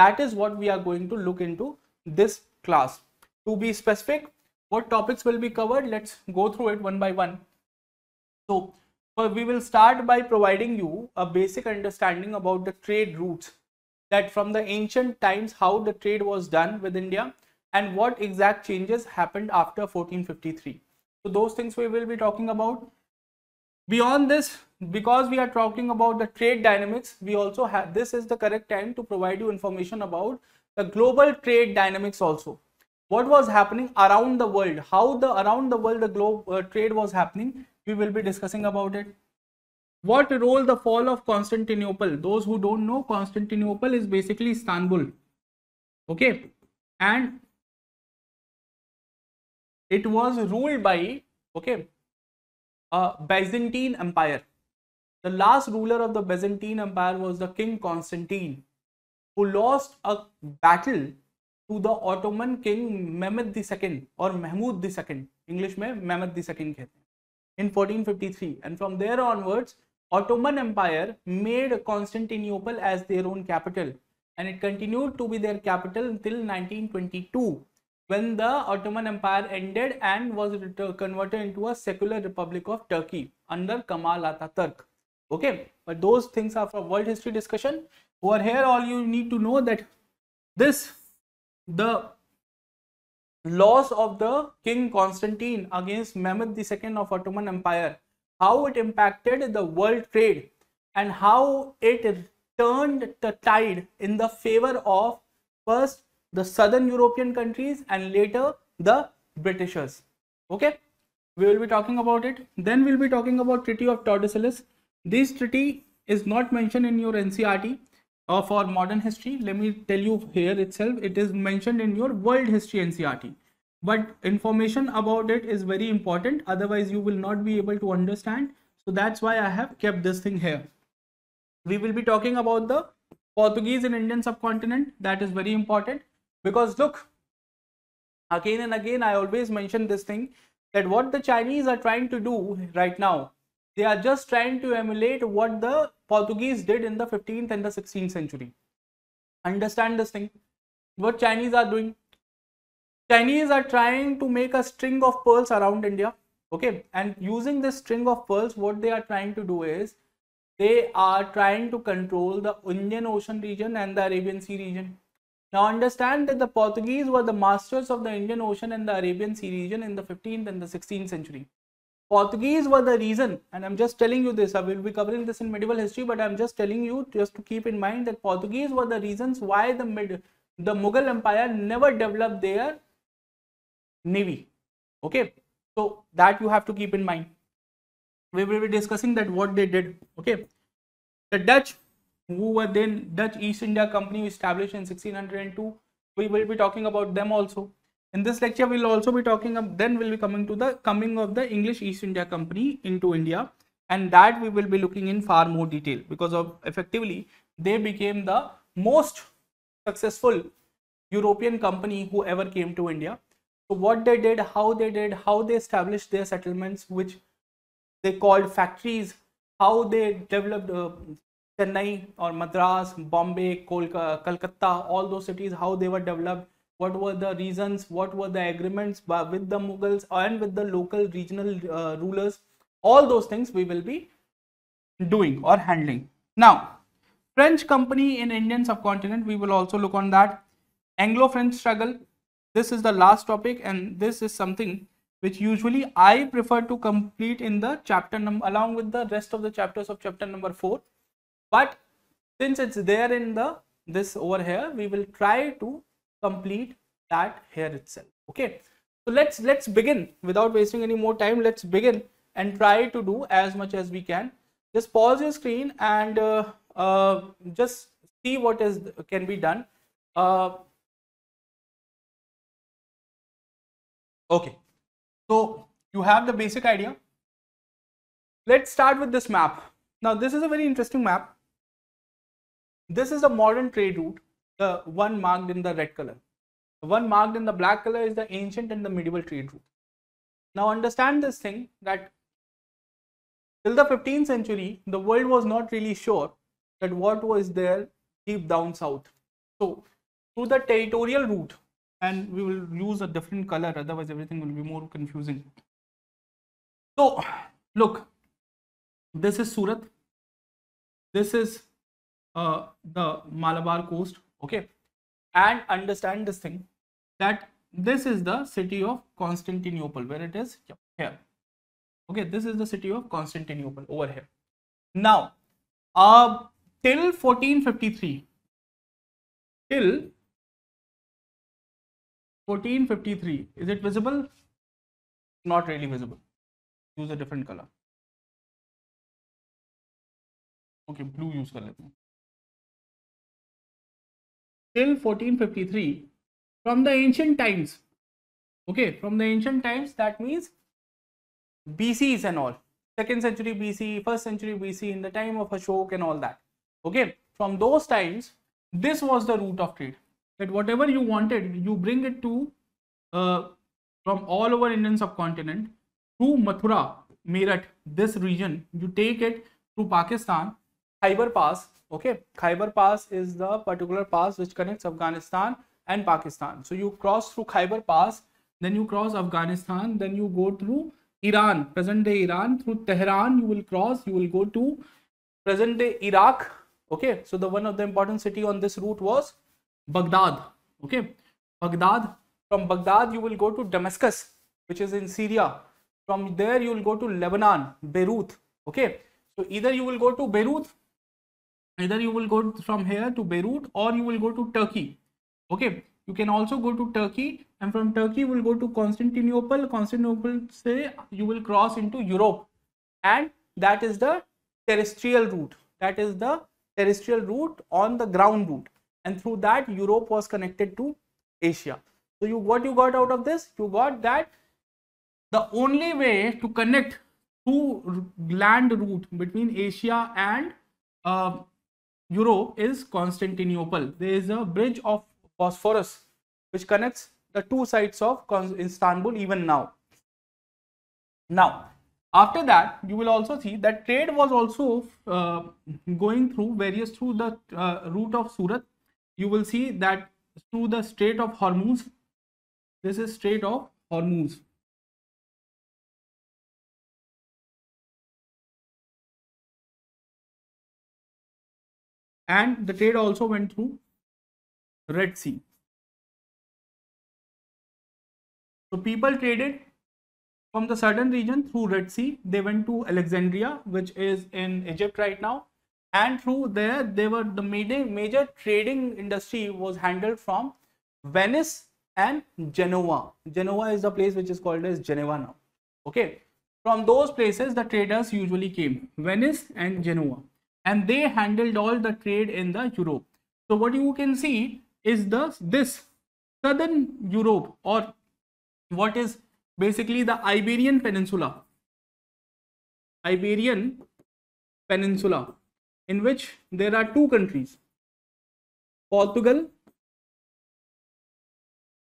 That is what we are going to look into this class. To be specific, what topics will be covered? Let's go through it one by one. So we will start by providing you a basic understanding about the trade routes, that from the ancient times how the trade was done with India and what exact changes happened after 1453. So those things we will be talking about. Beyond this, because we are talking about the trade dynamics, we also have, this is the correct time to provide you information about the global trade dynamics also. What was happening around the world, how the around the world the globe trade was happening, we will be discussing about it. What role the fall of Constantinople? Those who don't know, Constantinople is basically Istanbul. Okay, and it was ruled by, okay, Byzantine Empire. The last ruler of the Byzantine Empire was the King Constantine, who lost a battle to the Ottoman King Mehmed II or Mahmud II. English में Mehmed II कहते हैं, in 1453, and from there onwards Ottoman Empire made Constantinople as their own capital, and it continued to be their capital until 1922, when the Ottoman Empire ended and was converted into a secular Republic of Turkey under Kemal Ataturk. Okay, but those things are for world history discussion. Over here, all you need to know that the loss of the King Constantine against Mehmed II of Ottoman Empire, how it impacted the world trade and how it turned the tide in the favor of first the southern European countries and later the Britishers. Okay, we will be talking about it. Then we will be talking about Treaty of Tordesillas. This treaty is not mentioned in your NCERT for modern history. Let me tell you here itself, it is mentioned in your world history NCERT. But information about it is very important, otherwise you will not be able to understand. So that's why I have kept this thing here. We will be talking about the Portuguese in Indian subcontinent. That is very important, because look, again and again I always mention this thing, that what the Chinese are trying to do right now, they are just trying to emulate what the Portuguese did in the 15th and the 16th century. Understand this thing. What Chinese are doing? Chinese are trying to make a string of pearls around India. Okay, and using this string of pearls, what they are trying to do is they are trying to control the Indian Ocean region and the Arabian Sea region. Now understand that the Portuguese were the masters of the Indian Ocean and the Arabian Sea region in the 15th and the 16th century. Portuguese were the reason, and I'm just telling you this, I will be covering this in medieval history, but I'm just telling you just to keep in mind that Portuguese were the reasons why the Mughal Empire never developed their navy. Okay, so that you have to keep in mind. We will be discussing that what they did. Okay, the Dutch, who were then Dutch East India Company, established in 1602, we will be talking about them also. In this lecture, we'll also be talking then we'll be coming to the coming of the English East India Company into India, and that we will be looking in far more detail, because of effectively they became the most successful European company who ever came to India. So what they did, how they established their settlements, which they called factories, how they developed Chennai or Madras, Bombay, Kolkata, all those cities, how they were developed, what were the reasons, what were the agreements with the Mughals and with the local regional rulers. All those things we will be doing or handling. Now, French company in Indian subcontinent, we will also look on that. Anglo-French struggle, this is the last topic, and this is something which usually I prefer to complete in the chapter number along with the rest of the chapters of chapter number 4. But since it's there in this over here, we will try to complete that here itself. Okay, so let's begin without wasting any more time. Let's begin and try to do as much as we can. Just pause your screen and just see what can be done. Okay, so you have the basic idea. Let's start with this map. Now this is a very interesting map. This is a modern trade route, the one marked in the red color. The one marked in the black color is the ancient and the medieval trade route. Now understand this thing, that till the 15th century, the world was not really sure that what was there deep down south. So through the territorial route, and we will use a different color, otherwise everything will be more confusing. So look, this is Surat, this is the Malabar coast, okay, and understand this thing, that this is the city of Constantinople, where it is here, okay, this is the city of Constantinople over here. Now till 1453, till 1453, is it visible? Not really visible. Use a different color. Okay, blue use kar lete hain. Till 1453, from the ancient times, okay, from the ancient times, that means BCs and all, 2nd century BC, 1st century BC, in the time of Ashok and all that, okay, from those times, this was the route of trade, that whatever you wanted, you bring it to from all over Indian subcontinent through Mathura, Meerut, this region, you take it to Pakistan, Khyber Pass, okay, Khyber Pass is the particular pass which connects Afghanistan and Pakistan. So you cross through Khyber Pass, then you cross Afghanistan, then you go through Iran, present day Iran, through Tehran you will cross, you will go to present day Iraq, okay. So the one of the important city on this route was Baghdad, okay, Baghdad. From Baghdad you will go to Damascus, which is in Syria. From there you will go to Lebanon, Beirut, okay. So either you will go to Beirut, either you will go from here to Beirut, or you will go to Turkey, okay. You can also go to Turkey, and from Turkey you will go to Constantinople. Constantinople, say, you will cross into Europe, and that is the terrestrial route. That is the terrestrial route on the ground route, and through that Europe was connected to Asia. So what you got out of this? You got that the only way to connect through land route between Asia and Europe is Constantinople. There is a bridge of Bosphorus which connects the two sides of Istanbul even now. Now, after that, you will also see that trade was also going through the route of Surat. You will see that through the Strait of Hormuz. This is Strait of Hormuz. And the trade also went through Red Sea. So people traded from the southern region through Red Sea. They went to Alexandria, which is in Egypt right now, and through there they were the major trading industry was handled from Venice and Genoa. Genoa is the place which is called as Geneva now, okay. From those places the traders usually came, Venice and Genoa, and they handled all the trade in the Europe. So what you can see is this southern Europe, or what is basically the Iberian Peninsula, in which there are two countries, Portugal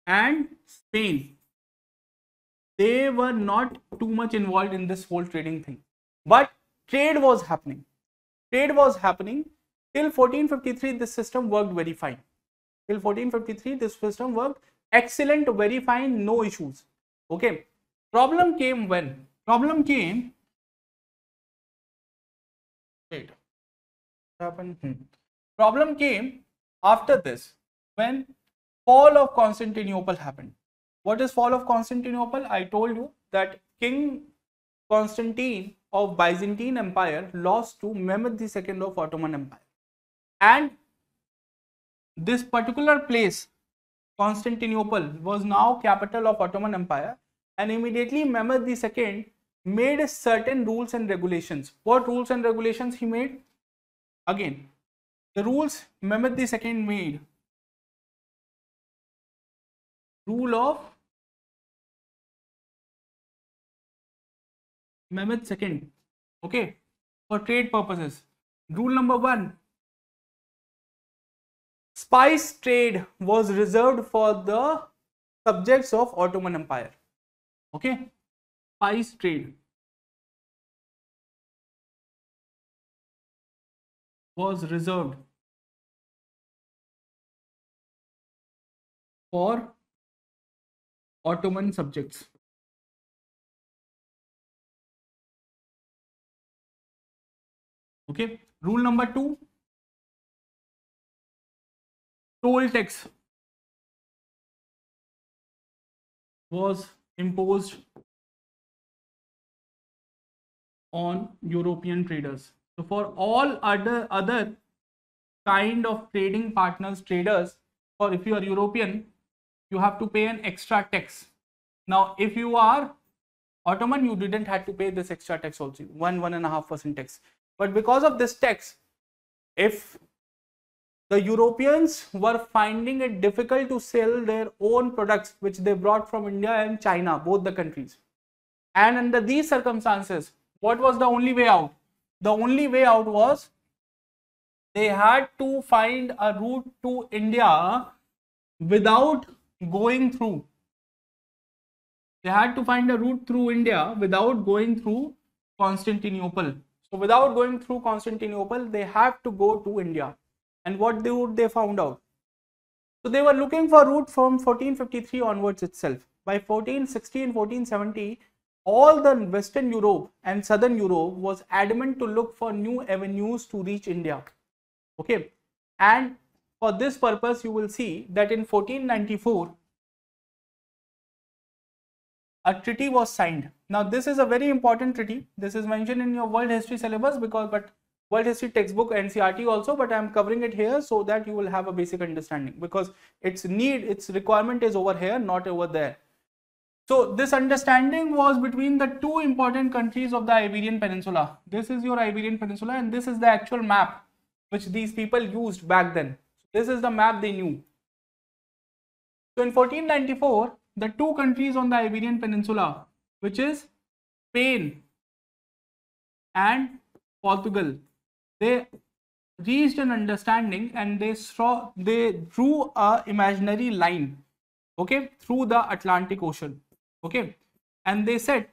and Spain. They were not too much involved in this whole trading thing, but trade was happening. Trade was happening till 1453. This system worked very fine. Till 1453, this system worked excellent, very fine, no issues. Okay. Problem came when? Problem came. Wait. What happened? Problem came after this, when fall of Constantinople happened. What is fall of Constantinople? I told you that King Constantine of Byzantine Empire lost to Mehmed II of Ottoman Empire, and this particular place, Constantinople, was now capital of Ottoman Empire, and immediately Mehmed II made certain rules and regulations. What rules and regulations he made? Again, the rules Mehmed II made: rule of Mehmed II, okay, for trade purposes. Rule number 1: spice trade was reserved for the subjects of Ottoman Empire, okay, spice trade. was reserved for Ottoman subjects. Okay. Rule number 2, toll tax was imposed on European traders. So for all other kind of trading partners, traders, or if you are European, you have to pay an extra tax. Now, if you are Ottoman, you didn't have to pay this extra tax also, 1.5% tax. But because of this tax, if the Europeans were finding it difficult to sell their own products which they brought from India and China, both the countries, and under these circumstances, what was the only way out? The only way out was they had to find a route to India without going through. They had to find a route through India without going through Constantinople. So without going through Constantinople, they have to go to India. And what they found out? So they were looking for a route from 1453 onwards itself. By 1460 and 1470, all the Western Europe and Southern Europe was adamant to look for new avenues to reach India. Okay. And for this purpose, you will see that in 1494, a treaty was signed. Now, this is a very important treaty. This is mentioned in your world history syllabus but world history textbook NCERT also, but I am covering it here so that you will have a basic understanding, because its requirement is over here, not over there. So this understanding was between the two important countries of the Iberian Peninsula. This is your Iberian Peninsula, and this is the actual map which these people used back then. This is the map they knew. So in 1494, the two countries on the Iberian Peninsula, which is Spain and Portugal, they reached an understanding and they drew a imaginary line, okay, through the Atlantic Ocean, okay, and they said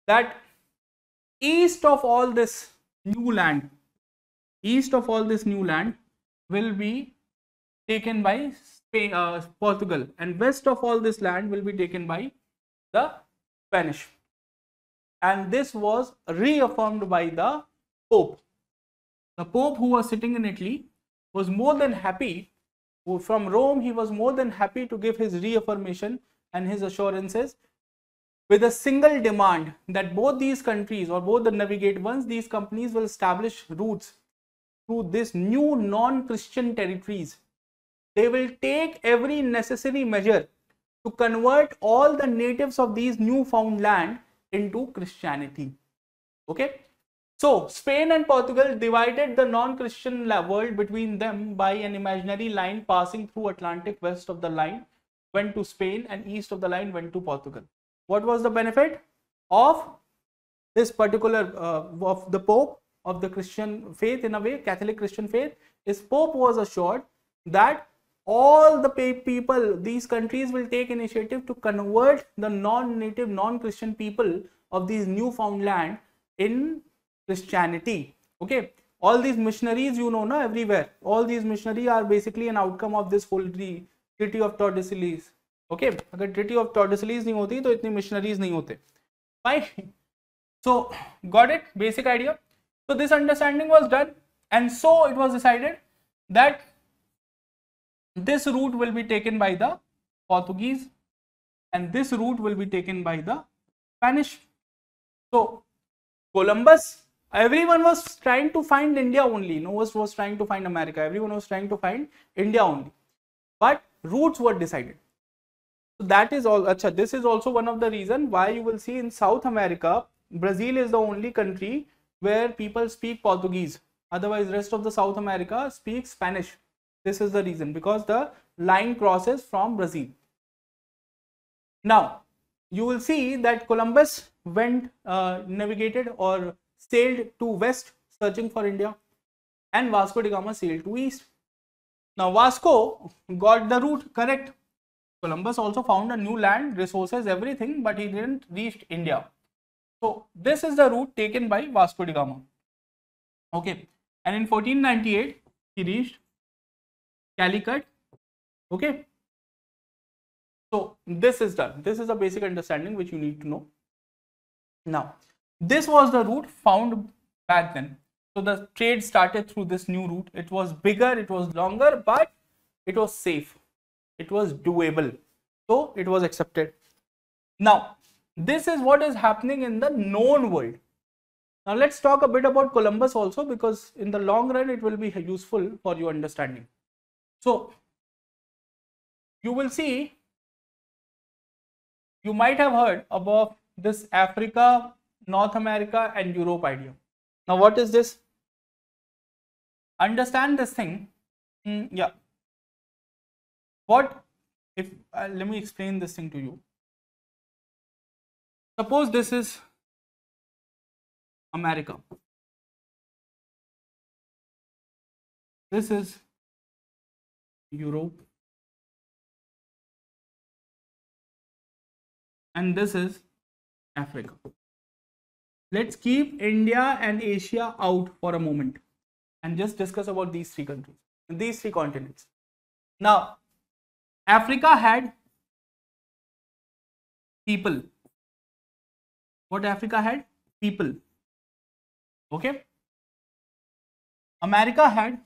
that east of all this new land will be taken by Spain, Portugal, and west of all this land will be taken by the Spanish. And this was reaffirmed by the Pope. The Pope, who was sitting in Italy, was more than happy. From Rome, he was more than happy to give his reaffirmation and his assurances with a single demand that both these countries, or both the navigate ones, these companies will establish routes through this new non-Christian territories. They will take every necessary measure to convert all the natives of these newfound land into Christianity. Okay. So Spain and Portugal divided the non-Christian world between them by an imaginary line passing through Atlantic. West of the line went to Spain and east of the line went to Portugal. What was the benefit of this particular of the Pope, of the Christian faith, in a way, Catholic Christian faith? Is Pope was assured that all the people, these countries will take initiative to convert the non-native, non-Christian people of these newfound land in Christianity. Okay, all these missionaries, you know, everywhere, all these missionaries are basically an outcome of this whole Treaty of Tordesillas. Okay, अगर Treaty of Tordesillas नहीं होती तो इतने missionaries नहीं होते. Fine. So got it, basic idea. So this understanding was done, and so it was decided that this route will be taken by the Portuguese and this route will be taken by the Spanish. So Columbus, everyone was trying to find India only. No one was trying to find America. Everyone was trying to find India only. But routes were decided. So that is all. Achha, this is also one of the reasons why you will see in South America, Brazil is the only country where people speak Portuguese. Otherwise, rest of the South America speaks Spanish. This is the reason, because the line crosses from Brazil. Now, you will see that Columbus went, navigated or sailed to west searching for India, and Vasco da Gama sailed to east. Now, Vasco got the route correct. Columbus also found a new land, resources, everything, but he didn't reach India. So, this is the route taken by Vasco da Gama. Okay. And in 1498, he reached Calicut. Okay. So this is done. This is a basic understanding which you need to know. Now, this was the route found back then. So the trade started through this new route. It was bigger, it was longer, but it was safe. It was doable. So it was accepted. Now, this is what is happening in the known world. Now let's talk a bit about Columbus also, because in the long run it will be useful for your understanding. So you will see, you might have heard about this Africa, North America and Europe idea. Now what is this? Understand this thing. Yeah. What if, let me explain this thing to you. Suppose this is America. This is Europe. And this is Africa. Let's keep India and Asia out for a moment and just discuss about these three countries, these three continents. Now, Africa had people. What Africa had? People. Okay. America had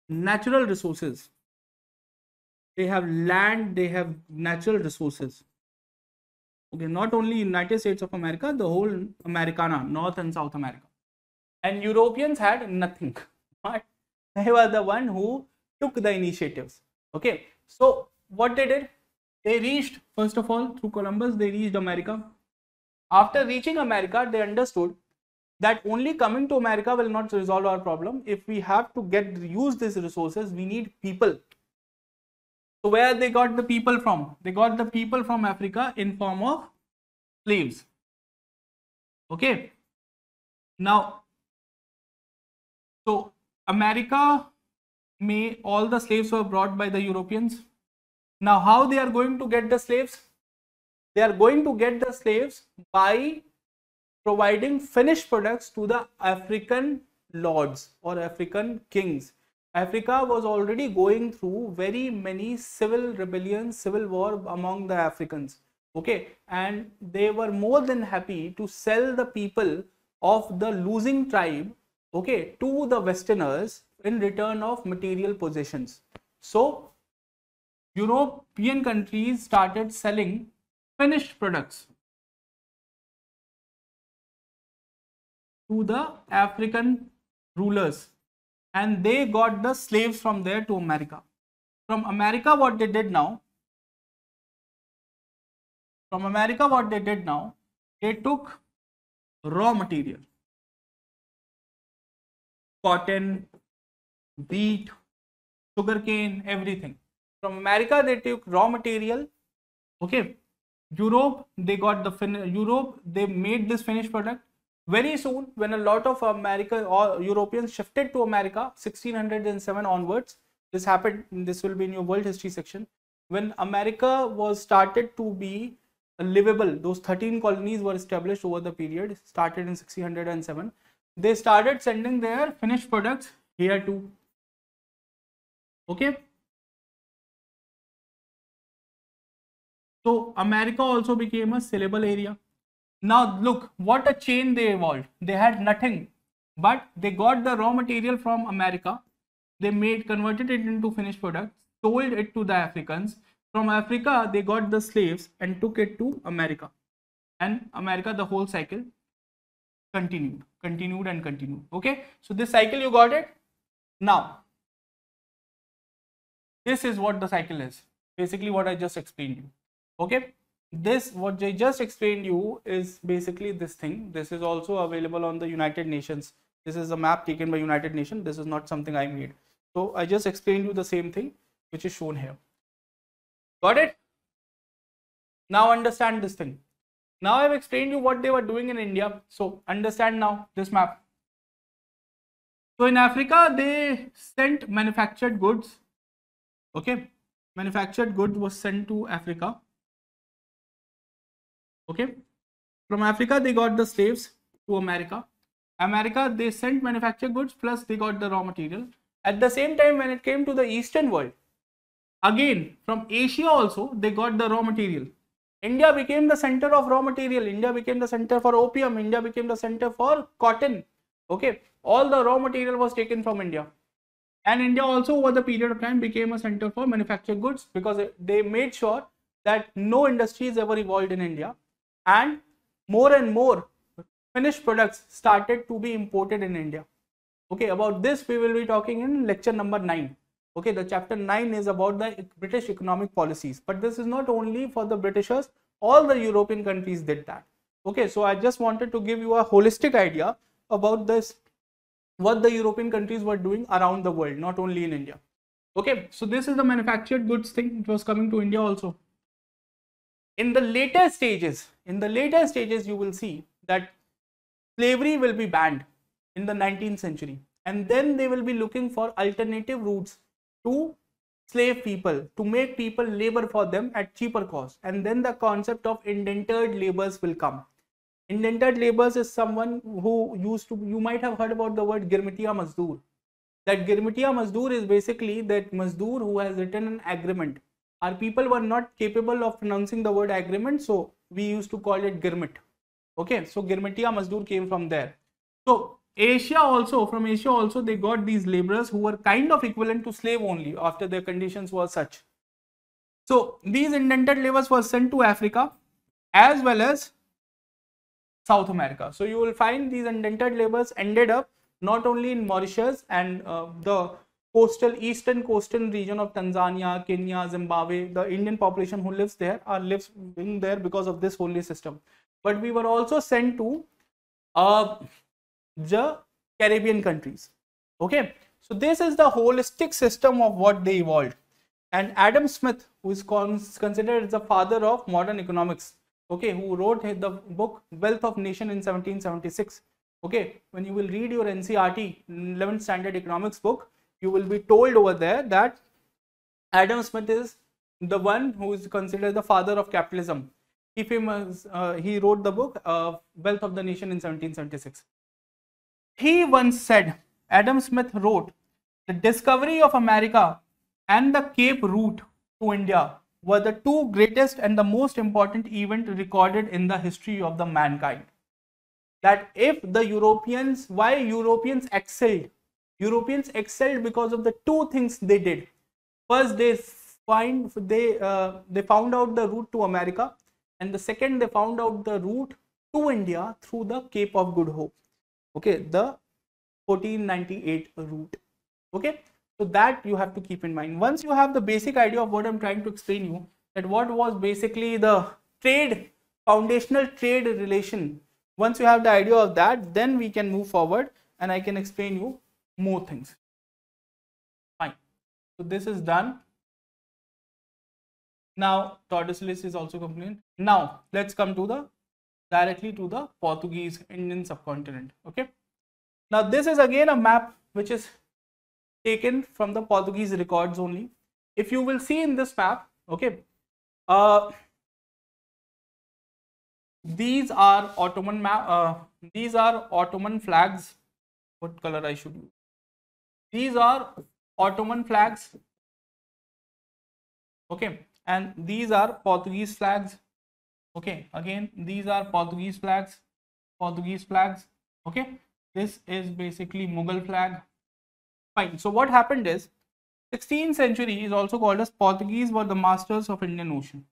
natural resources. They have land, they have natural resources. Okay, not only United States of America, the whole Americana, North and South America. And Europeans had nothing, but they were the one who took the initiatives. Okay, so what they did? They reached, first of all, through Columbus, they reached America. After reaching America, they understood that only coming to America will not resolve our problem. If we have to use these resources, we need people. So where they got the people from? They got the people from Africa in form of slaves. Okay. Now, so America, all the slaves were brought by the Europeans. Now, how they are going to get the slaves? They are going to get the slaves by providing finished products to the African lords or African kings. Africa was already going through very many civil rebellions, civil war among the Africans. Okay, and they were more than happy to sell the people of the losing tribe, okay, to the Westerners in return of material possessions. So European countries started selling finished products to the African rulers, and they got the slaves from there to America. From America, what they did now? They took raw material, cotton, wheat, sugarcane, everything. From America, they took raw material. Okay, Europe, they got they made this finished product. Very soon, when a lot of American or Europeans shifted to America, 1607 onwards, this happened. This will be in your world history section. When America was started to be livable, those 13 colonies were established over the period, started in 1607. They started sending their finished products here too. Okay. So America also became a sellable area. Now look, what a chain they evolved. They had nothing, but they got the raw material from America. They converted it into finished products, sold it to the Africans. From Africa, they got the slaves and took it to America. And America, the whole cycle continued. Okay, so this cycle, you got it. Now, this is what the cycle is. Basically, what I just explained you. Okay. This, what I just explained you, is basically this thing. This is also available on the United Nations. This is a map taken by United Nations. This is not something I made. So I just explained you the same thing which is shown here. Got it? Now understand this thing. Now I've explained you what they were doing in India. So understand now this map. So in Africa, they sent manufactured goods. Okay. Manufactured goods was sent to Africa. Okay, from Africa they got the slaves to America, America, they sent manufactured goods plus they got the raw material. At the same time, when it came to the Eastern world, again from Asia also they got the raw material. India became the center of raw material. India became the center for opium. India became the center for cotton. Okay, all the raw material was taken from India. And India also over the period of time became a center for manufactured goods because they made sure that no industries ever evolved in India, and more finished products started to be imported in India. Okay, about this we will be talking in lecture number 9. Okay, the chapter 9 is about the British economic policies, but this is not only for the Britishers, all the European countries did that. Okay, so I just wanted to give you a holistic idea about this, what the European countries were doing around the world, not only in India. Okay, so this is the manufactured goods thing. It was coming to India also. In the later stages, you will see that slavery will be banned in the 19th century, and then they will be looking for alternative routes to slave people, to make people labor for them at cheaper cost, and then the concept of indentured laborers will come. Indentured laborers is someone who used to, you might have heard about the word Girmitiya Mazdoor. That Girmitiya Mazdoor is basically that Mazdoor who has written an agreement. Our people were not capable of pronouncing the word agreement, so we used to call it Girmit. Okay, so Girmitiya Mazdoor came from there. So Asia also, from Asia also they got these laborers who were kind of equivalent to slave only after their conditions were such. So these indentured laborers were sent to Africa as well as South America. So you will find these indentured laborers ended up not only in Mauritius and the eastern coastal region of Tanzania, Kenya, Zimbabwe. The Indian population who lives there are living there because of this holy system. But we were also sent to the Caribbean countries. Okay, so this is the holistic system of what they evolved. And Adam Smith, who is considered as the father of modern economics, okay, who wrote the book Wealth of Nation in 1776. Okay, when you will read your NCERT 11th standard economics book, you will be told over there that Adam Smith is the one who is considered the father of capitalism. He wrote the book Wealth of the Nation in 1776. He once said, Adam Smith wrote, the discovery of America and the Cape route to India were the two greatest and the most important event recorded in the history of the mankind. That if the Europeans, why Europeans excelled? Europeans excelled because of the two things they did. First, they found out the route to America, and the second, they found out the route to India through the Cape of Good Hope. Okay, the 1498 route. Okay, so that you have to keep in mind. Once you have the basic idea of what I'm trying to explain you, that what was basically the trade, foundational trade relation. Once you have the idea of that, then we can move forward and I can explain you more things. Fine. So this is done. Now Tordesillas is also complete. Now let's come to directly to the Portuguese Indian subcontinent. Okay. Now this is again a map which is taken from the Portuguese records only. If you will see in this map, okay, these are Ottoman these are Ottoman flags. What color I should use? These are Ottoman flags. Okay, and these are Portuguese flags. Okay, again these are Portuguese flags. Okay, this is basically Mughal flag. Fine. So what happened is 16th century is also called as Portuguese were the masters of Indian Ocean.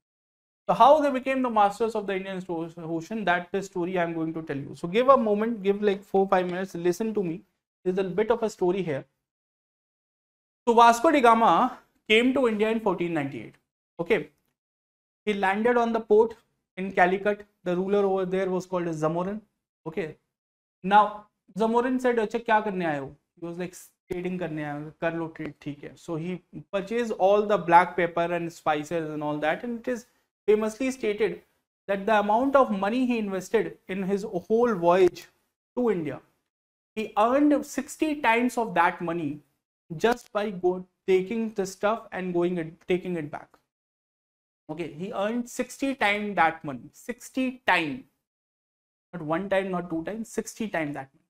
So how they became the masters of the Indian Ocean, that the story I am going to tell you. So give a moment, give like 4-5 minutes, listen to me. There's a bit of a story here. So Vasco da Gama came to India in 1498. Okay, he landed on the port in Calicut. The ruler over there was called as Zamorin. Okay, now Zamorin said, "Acha kya karne aaye ho?" He was like, trading karne aaye, kar lo trade, theek hai. So he purchased all the black pepper and spices and all that, and it is famously stated that the amount of money he invested in his whole voyage to India, he earned 60 times of that money just by taking the stuff and taking it back. Okay, he earned 60 times that money, 60 times, not one time, not two times, 60 times that money.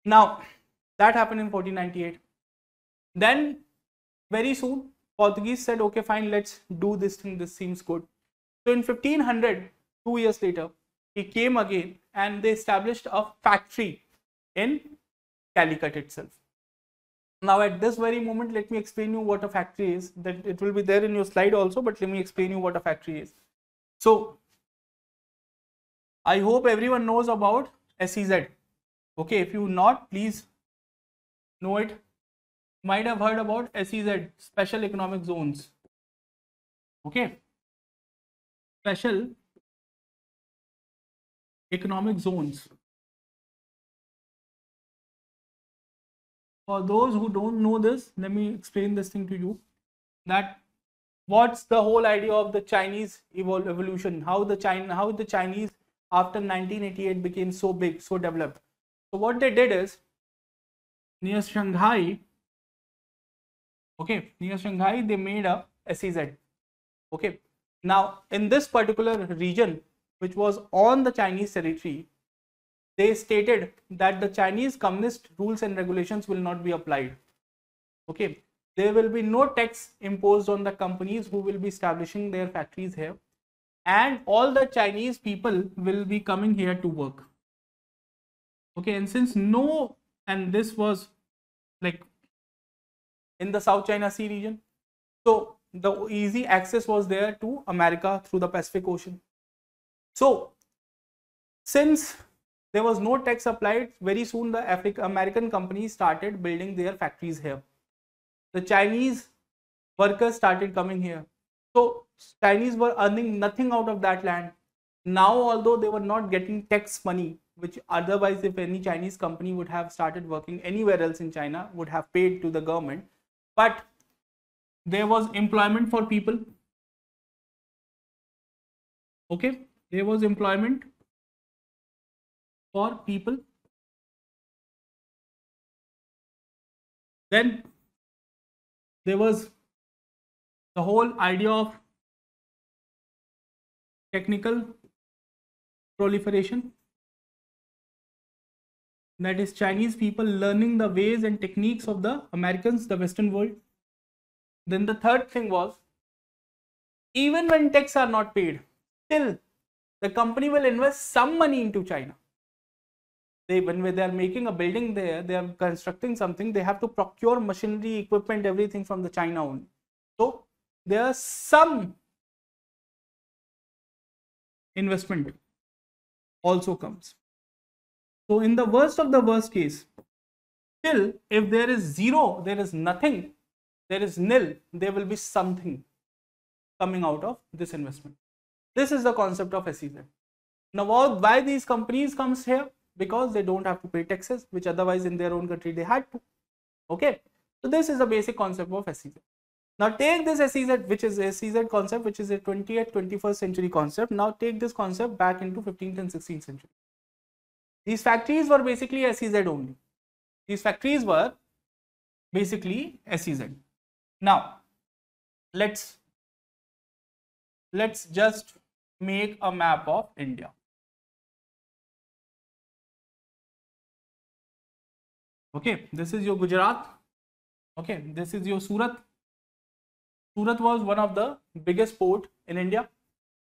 Now, that happened in 1498. Then, very soon, Portuguese said, okay, fine, let's do this thing. This seems good. So, in 1500, 2 years later, he came again and they established a factory in Calicut itself. Now, at this very moment, let me explain you what a factory is. That it will be there in your slide also, but let me explain you what a factory is. So, I hope everyone knows about SEZ. Okay, if you not, please know it. Might have heard about SEZ, Special Economic Zones. Okay, Special Economic Zones. For those who don't know this, let me explain this thing to you. That what's the whole idea of the Chinese evolution? How the Chinese after 1988 became so big, so developed. So what they did is, near Shanghai, they made a SEZ. Okay, now in this particular region, which was on the Chinese territory, they stated that the Chinese communist rules and regulations will not be applied. Okay, there will be no tax imposed on the companies who will be establishing their factories here, and all the Chinese people will be coming here to work. Okay, and since this was like in the South China Sea region, so the easy access was there to America through the Pacific Ocean. So since there was no tax applied, very soon the American companies started building their factories here. The Chinese workers started coming here. So Chinese were earning nothing out of that land. Now, although they were not getting tax money, which otherwise if any Chinese company would have started working anywhere else in China, would have paid to the government, but there was employment for people. Okay, there was employment for people. Then there was the whole idea of technical proliferation. That is Chinese people learning the ways and techniques of the Americans, the Western world. Then the third thing was, even when tax are not paid, still the company will invest some money into China. When they are making a building there, they are constructing something, they have to procure machinery, equipment, everything from the China only. So there's some investment also comes. So in the worst of the worst case, still if there is zero, there is nothing, there is nil, there will be something coming out of this investment. This is the concept of SEZ. Now why these companies comes here? Because they don't have to pay taxes, which otherwise in their own country they had to. Okay, so this is the basic concept of SEZ. Now take this SEZ, which is SEZ concept, which is a 20th, 21st century concept. Now take this concept back into 15th and 16th century. These factories were basically SEZ only. These factories were basically SEZ. Now let's just make a map of India. Okay, this is your Gujarat. Okay, this is your Surat. Surat was one of the biggest port in India.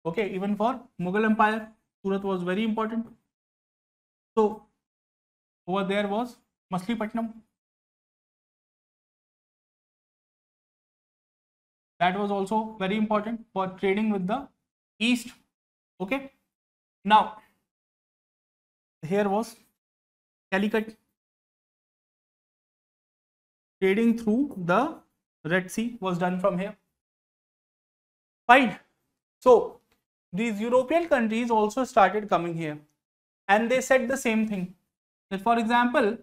Okay, even for Mughal Empire, Surat was very important. So over there was Machilipatnam. That was also very important for trading with the East. Okay, now here was Calicut. Trading through the Red Sea was done from here. Fine. So these European countries also started coming here, and they said the same thing. That for example,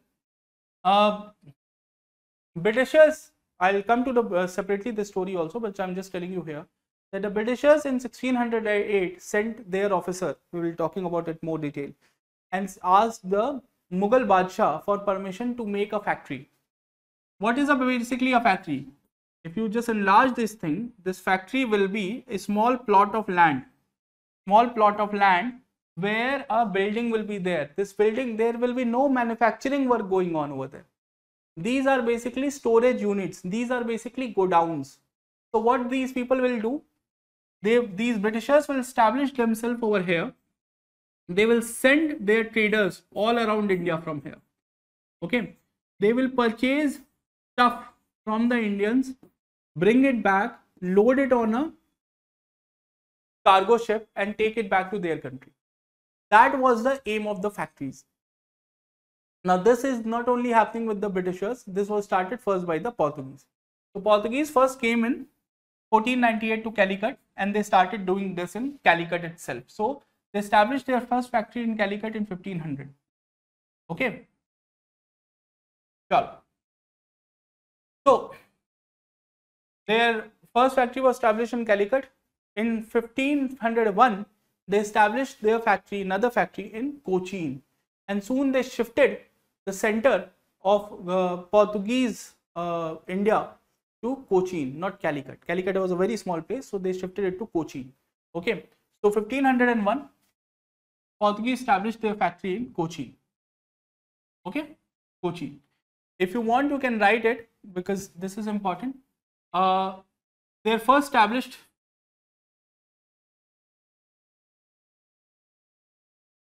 Britishers, I'll come to the separately the story also, but I'm just telling you here that the Britishers in 1608 sent their officer, we will be talking about it more detail, and asked the Mughal Badshah for permission to make a factory. What is basically a factory? If you just enlarge this thing, this factory will be a small plot of land where a building will be there. This building, there will be no manufacturing work going on over there. These are basically storage units. These are basically godowns. So what these people will do, these Britishers will establish themselves over here. They will send their traders all around India from here. Okay, they will purchase stuff from the Indians, bring it back, load it on a cargo ship and take it back to their country. That was the aim of the factories. Now this is not only happening with the Britishers, this was started first by the Portuguese. So Portuguese first came in 1498 to Calicut and they started doing this in Calicut itself. So they established their first factory in Calicut in 1500. Okay. Sure. So their first factory was established in Calicut. In 1501, they established their factory, another factory in Cochin, and soon they shifted the center of Portuguese India to Cochin, not Calicut. Calicut was a very small place, so they shifted it to Cochin. Okay, so 1501, Portuguese established their factory in Cochin. Okay, Cochin. If you want, you can write it because this is important. Their first established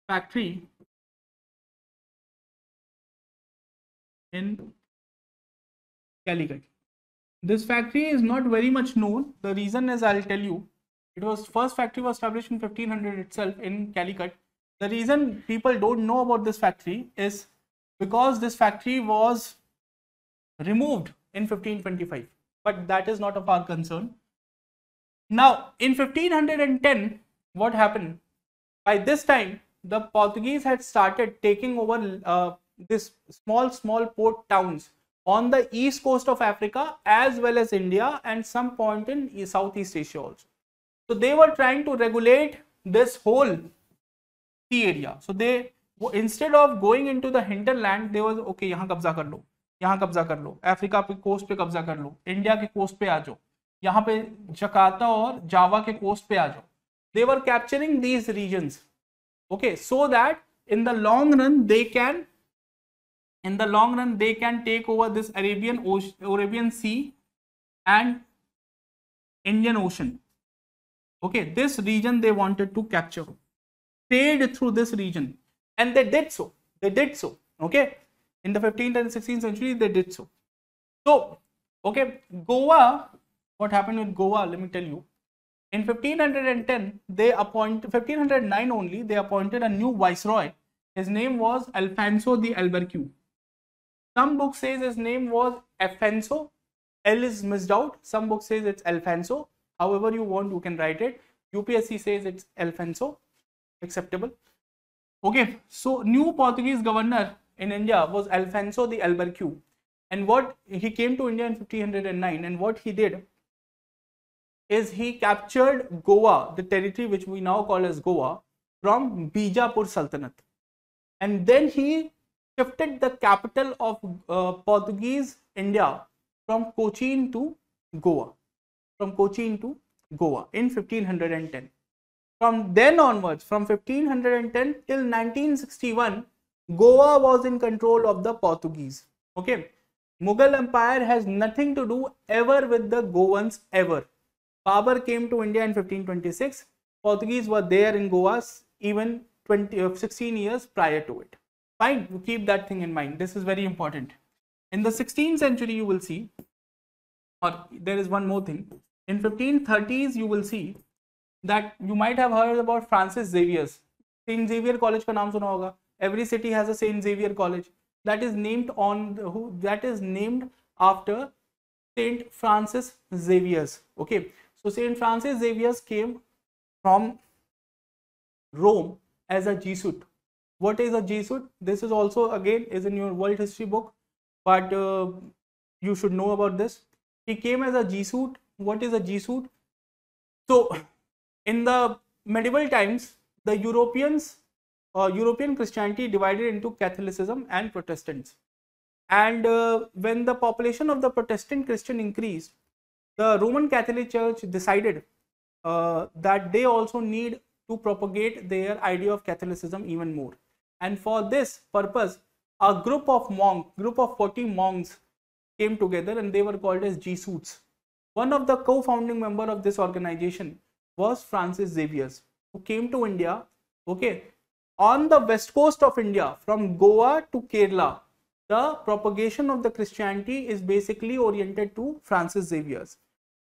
factory in Calicut. This factory is not very much known. The reason is, I'll tell you, it was first factory was established in 1500 itself in Calicut. The reason people don't know about this factory is because this factory was removed in 1525, but that is not of our concern. Now in 1510, what happened? By this time, the Portuguese had started taking over this small port towns on the east coast of Africa as well as India and some point in Southeast Asia also. So they were trying to regulate this whole sea area. So they, instead of going into the hinterland, they was okay, यहाँ कब्जा कर लो, यहाँ कब्जा कर लो, Africa पे coast पे कब्जा कर लो, इंडिया के कोस्ट पे आ जाओ, यहाँ पे जकार्ता और जावा के कोस्ट पे आ जाओ. They were capturing these regions, okay, so that in the long run they can take over this Arabian Sea and Indian Ocean. Okay, this region they wanted to capture, trade through this region, and they did so. Okay, in the 15th and 16th century they did so. So okay, Goa, what happened with Goa, let me tell you. In 1510, 1509 only, they appointed a new viceroy. His name was Alfonso the Albuquerque. Some book says his name was Afonso. L is missed out. Some book says it's Alfonso. However you want, you can write it. UPSC says it's Alfonso. Acceptable. Okay, so new Portuguese governor in India was Alfonso the Albuquerque. And what he came to India in 1509, and what he did is he captured Goa, the territory which we now call as Goa, from Bijapur Sultanate. And then he shifted the capital of Portuguese India from Cochin to Goa. In 1510. From then onwards, from 1510 till 1961, Goa was in control of the Portuguese. Okay, Mughal Empire has nothing to do ever with the Goans ever. Babur came to India in 1526. Portuguese were there in Goa even 16 years prior to it. Fine, you keep that thing in mind. This is very important. In the 16th century, you will see, or there is one more thing. In 1530s, you will see that you might have heard about Francis Xavier's. Saint Xavier College का नाम सुना होगा. Every city has a Saint Xavier College. That is named after Saint Francis Xavier's. Okay, so Saint Francis Xavier's came from Rome as a Jesuit. What is a Jesuit? This is also again is in your world history book, but you should know about this. He came as a Jesuit. What is a Jesuit? So in the medieval times, the European Christianity divided into Catholicism and Protestants. And when the population of the Protestant Christian increased, the Roman Catholic Church decided that they also need to propagate their idea of Catholicism even more. And for this purpose, a group of 40 monks came together, and they were called as Jesuits. One of the co-founding member of this organization was Francis Xavier, who came to India, okay, on the west coast of India, from Goa to Kerala. The propagation of the Christianity is basically oriented to Francis Xavier.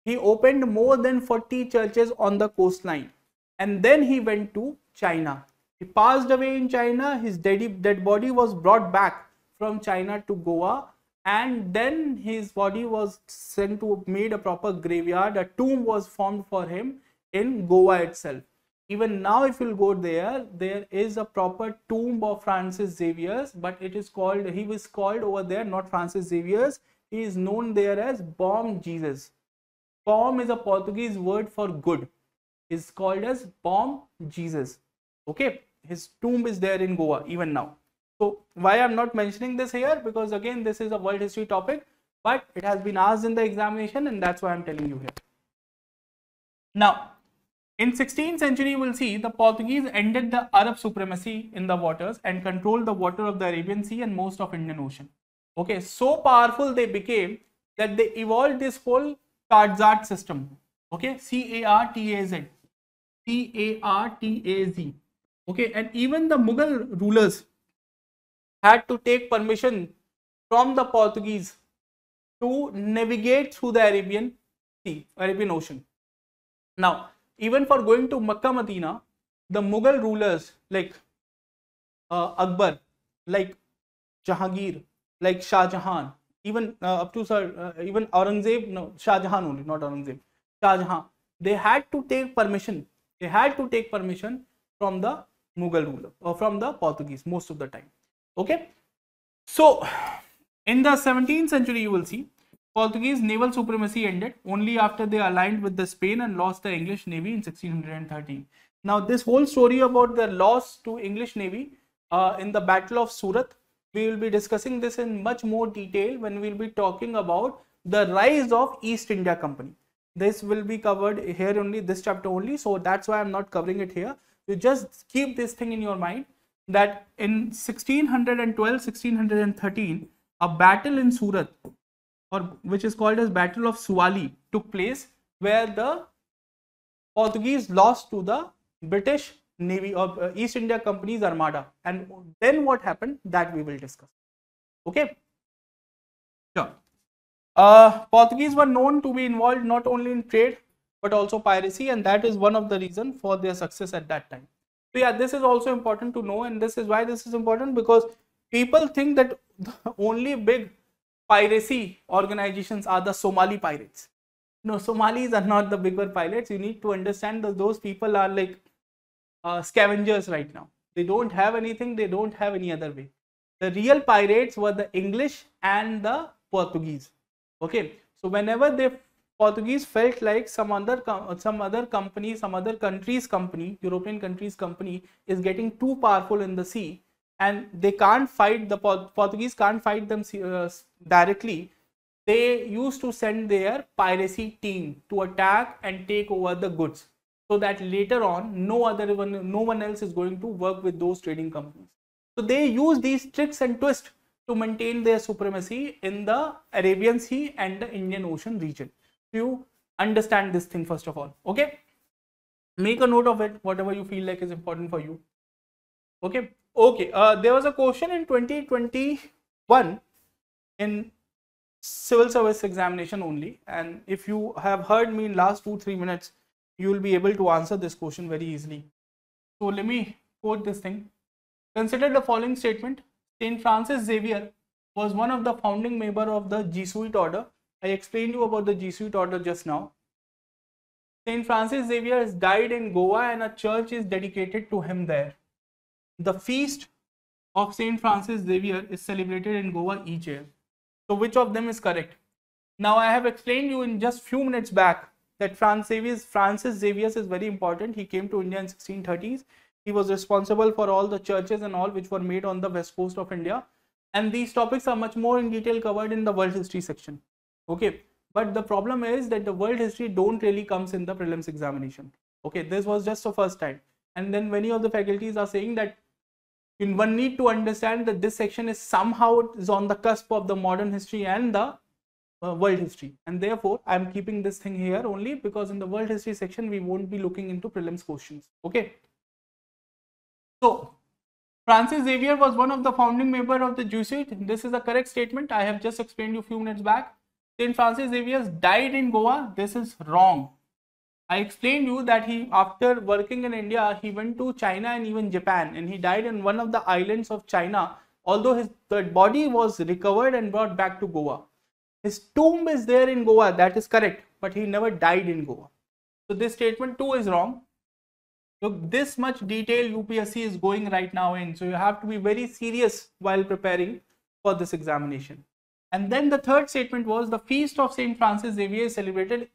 He opened more than 40 churches on the coastline, and then he went to China. He passed away in China. His dead body was brought back from China to Goa, and then his body was sent to made a proper graveyard. A tomb was formed for him in Goa itself. Even now, if you'll go there, there is a proper tomb of Francis Xavier, but it is called, he was called over there not Francis Xavier. He is known there as Bom Jesus. Bom is a Portuguese word for good. Is called as Bom Jesus. Okay, his tomb is there in Goa even now. So why I'm not mentioning this here, because again this is a world history topic, but it has been asked in the examination, and that's why I'm telling you here. Now, in 16th century, you will see the Portuguese ended the Arab supremacy in the waters and controlled the water of the Arabian Sea and most of Indian Ocean. Okay, so powerful they became that they evolved this whole Cartaz system. Okay, C-A-R-T-A-Z, C-A-R-T-A-Z. Okay, and even the Mughal rulers had to take permission from the Portuguese to navigate through the Arabian Sea, Arabian Ocean. Now, even for going to Makkah, Medina, the Mughal rulers like Akbar, like Jahangir, like Shah Jahan, even up to even Aurangzeb, no, Shah Jahan only, not Aurangzeb, Shah Jahan, they had to take permission. They had to take permission from the Mughal ruler or from the Portuguese most of the time. Okay, so in the 17th century, you will see Portuguese naval supremacy ended only after they aligned with the Spain and lost the English Navy in 1613. Now, this whole story about the loss to English Navy in the Battle of Surat, we will be discussing this in much more detail when we will be talking about the rise of East India Company. This will be covered here only, this chapter only, so that's why I'm not covering it here. You just keep this thing in your mind that in 1612, 1613, a battle in Surat, or which is called as Battle of Suwali, took place, where the Portuguese lost to the British Navy or East India Company's Armada. And then what happened, that we will discuss. Okay. Sure. Portuguese were known to be involved not only in trade but also piracy, and that is one of the reasons for their success at that time. So yeah, this is also important to know, and this is why this is important, because people think that the only big piracy organizations are the Somali pirates. No, Somalis are not the bigger pirates. You need to understand that those people are like scavengers right now. They don't have anything, they don't have any other way. The real pirates were the English and the Portuguese. Okay, so whenever the Portuguese felt like some other company, some other country's company, European country's company is getting too powerful in the sea, and they can't fight, the Portuguese can't fight them directly, they used to send their piracy team to attack and take over the goods, so that later on no one else is going to work with those trading companies. So they use these tricks and twists to maintain their supremacy in the Arabian Sea and the Indian Ocean region. You understand this thing first of all. Okay, make a note of it, whatever you feel like is important for you. Okay. Okay, there was a question in 2021 in civil service examination only, and if you have heard me in last 2-3 minutes, you will be able to answer this question very easily. So let me quote this thing. Consider the following statement. Saint Francis Xavier was one of the founding members of the Jesuit order. I explained you about the Jesuit order just now. Saint Francis Xavier died in Goa and a church is dedicated to him there. The feast of Saint Francis Xavier is celebrated in Goa each year. So which of them is correct? Now I have explained you in just few minutes back that Francis Xavier is very important. He came to India in 1630s. He was responsible for all the churches and all which were made on the west coast of India. And these topics are much more in detail covered in the world history section. Okay, but the problem is that the world history don't really comes in the prelims examination. Okay, this was just the first time. and then many of the faculties are saying that one need to understand that this section is somehow is on the cusp of the modern history and the world history, and therefore I am keeping this thing here only because in the world history section we won't be looking into prelims questions. Okay, so Francis Xavier was one of the founding members of the Jesuit. This is a correct statement. I have just explained you a few minutes back. Saint Francis Xavier died in Goa. This is wrong. I explained you that he, after working in India, he went to China and even Japan, and he died in one of the islands of China. Although his body was recovered and brought back to Goa. His tomb is there in Goa. That is correct, but he never died in Goa. So this statement too is wrong. Look, this much detail UPSC is going right now in, so you have to be very serious while preparing for this examination. And then the third statement was the feast of Saint Francis Xavier is celebrated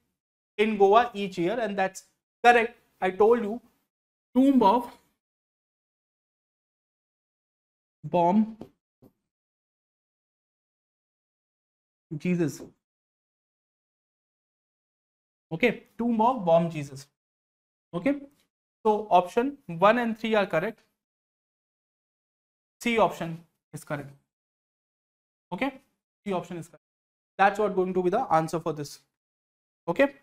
in Goa each year, and that's correct. I told you, tomb of bomb Jesus. Okay, tomb of bomb Jesus. Okay. So option 1 and 3 are correct. C option is correct. Okay, C option is correct. That's what going to be the answer for this. Okay.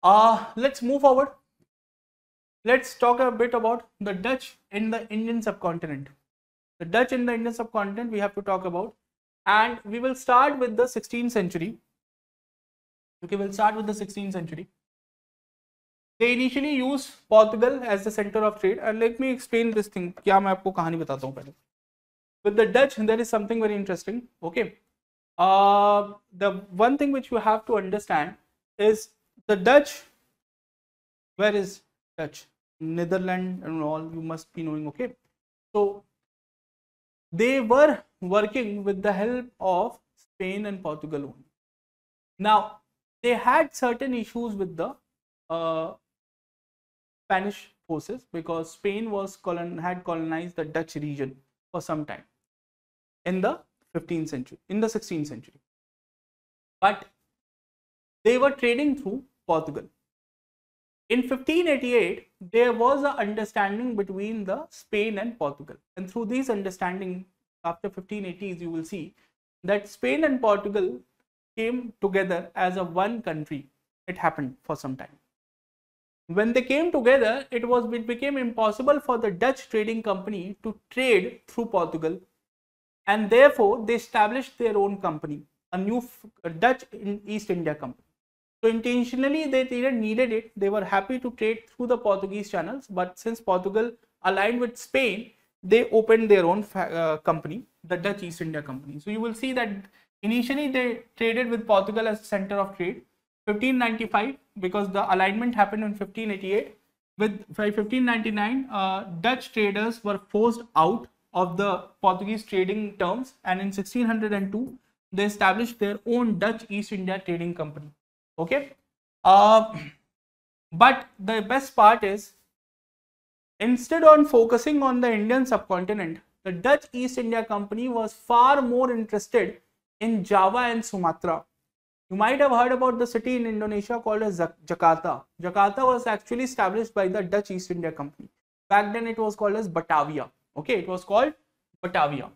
Let's move forward. Let's talk a bit about the Dutch in the Indian subcontinent. The Dutch in the Indian subcontinent we have to talk about, and we will start with the 16th century. Okay, we'll start with the 16th century. They initially used Portugal as the center of trade, and let me explain this thing. क्या मैं आपको कहानी बताता हूँ पहले. With the Dutch, there is something very interesting. Okay, the one thing which you have to understand is the Dutch. Where is Dutch? Netherlands and all, you must be knowing. Okay, so they were working with the help of Spain and Portugal only. Now they had certain issues with the Spanish forces because Spain was had colonized the Dutch region for some time in the 15th century, in the 16th century. But they were trading through Portugal. In 1588, there was an understanding between the Spain and Portugal, and through these understanding, after 1580s, you will see that Spain and Portugal came together as a one country. It happened for some time. When they came together, it became impossible for the Dutch trading company to trade through Portugal, and therefore they established their own company, a new Dutch East India Company. So intentionally they didn't needed it. They were happy to trade through the Portuguese channels, but since Portugal aligned with Spain, they opened their own company, the Dutch East India Company. So you will see that initially they traded with Portugal as center of trade. 1595, because the alignment happened in 1588. By 1599, Dutch traders were forced out of the Portuguese trading terms, and in 1602 they established their own Dutch East India Trading Company. Okay, but the best part is, instead of focusing on the Indian subcontinent, the Dutch East India Company was far more interested in Java and Sumatra. You might have heard about the city in Indonesia called as Jakarta. Jakarta was actually established by the Dutch East India Company. Back then it was called as Batavia. Okay, it was called Batavia.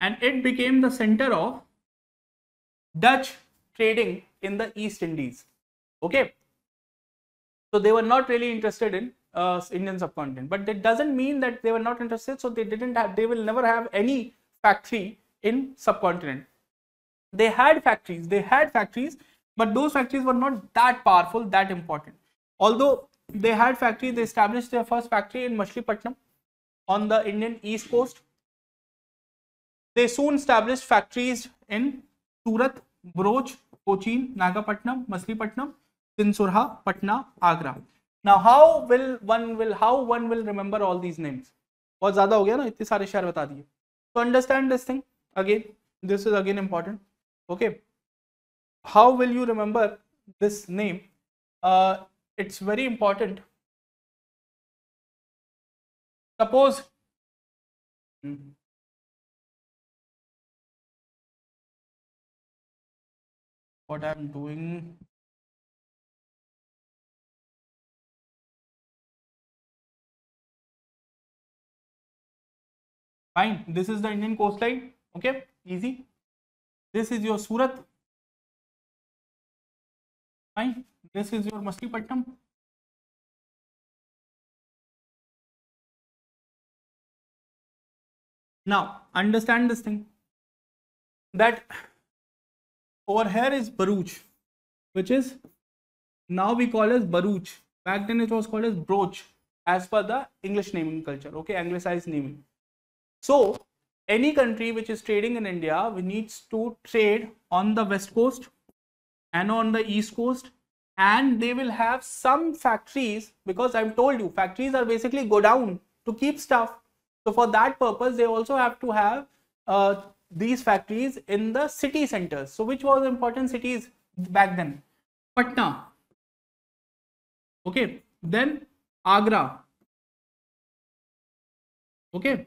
And it became the center of Dutch trading in the East Indies. Okay, so they were not really interested in Indian subcontinent, but that doesn't mean that they were not interested. So they will never have any factory in subcontinent. They had factories, but those factories were not that powerful, that important. Although they had factories, they established their first factory in Machilipatnam on the Indian east coast. They soon established factories in Surat, Bhuj, Cochin, Nagapatnam, Machilipatnam, Tinsurha, Patna, Agra. Now how one will remember all these names? बहुत ज़्यादा हो गया ना, इतने सारे शहर बता दिए. So understand this thing again. This is again important. Okay, how will you remember this name? It's very important. Suppose what I'm doing. Fine. This is the Indian coastline. Okay, easy. This is your Surat. Fine. This is your Machilipatnam. Now understand this thing, that over here is Bharuch, which is now we call as Bharuch. Back then it was called as Broch, as per the English naming culture. Okay, anglicized naming. So any country which is trading in India, we needs to trade on the west coast and on the east coast, and they will have some factories, because I've told you factories are basically go down to keep stuff. So for that purpose, they also have to have these factories in the city centers. So which was important cities back then? Patna. Okay. Then Agra. Okay.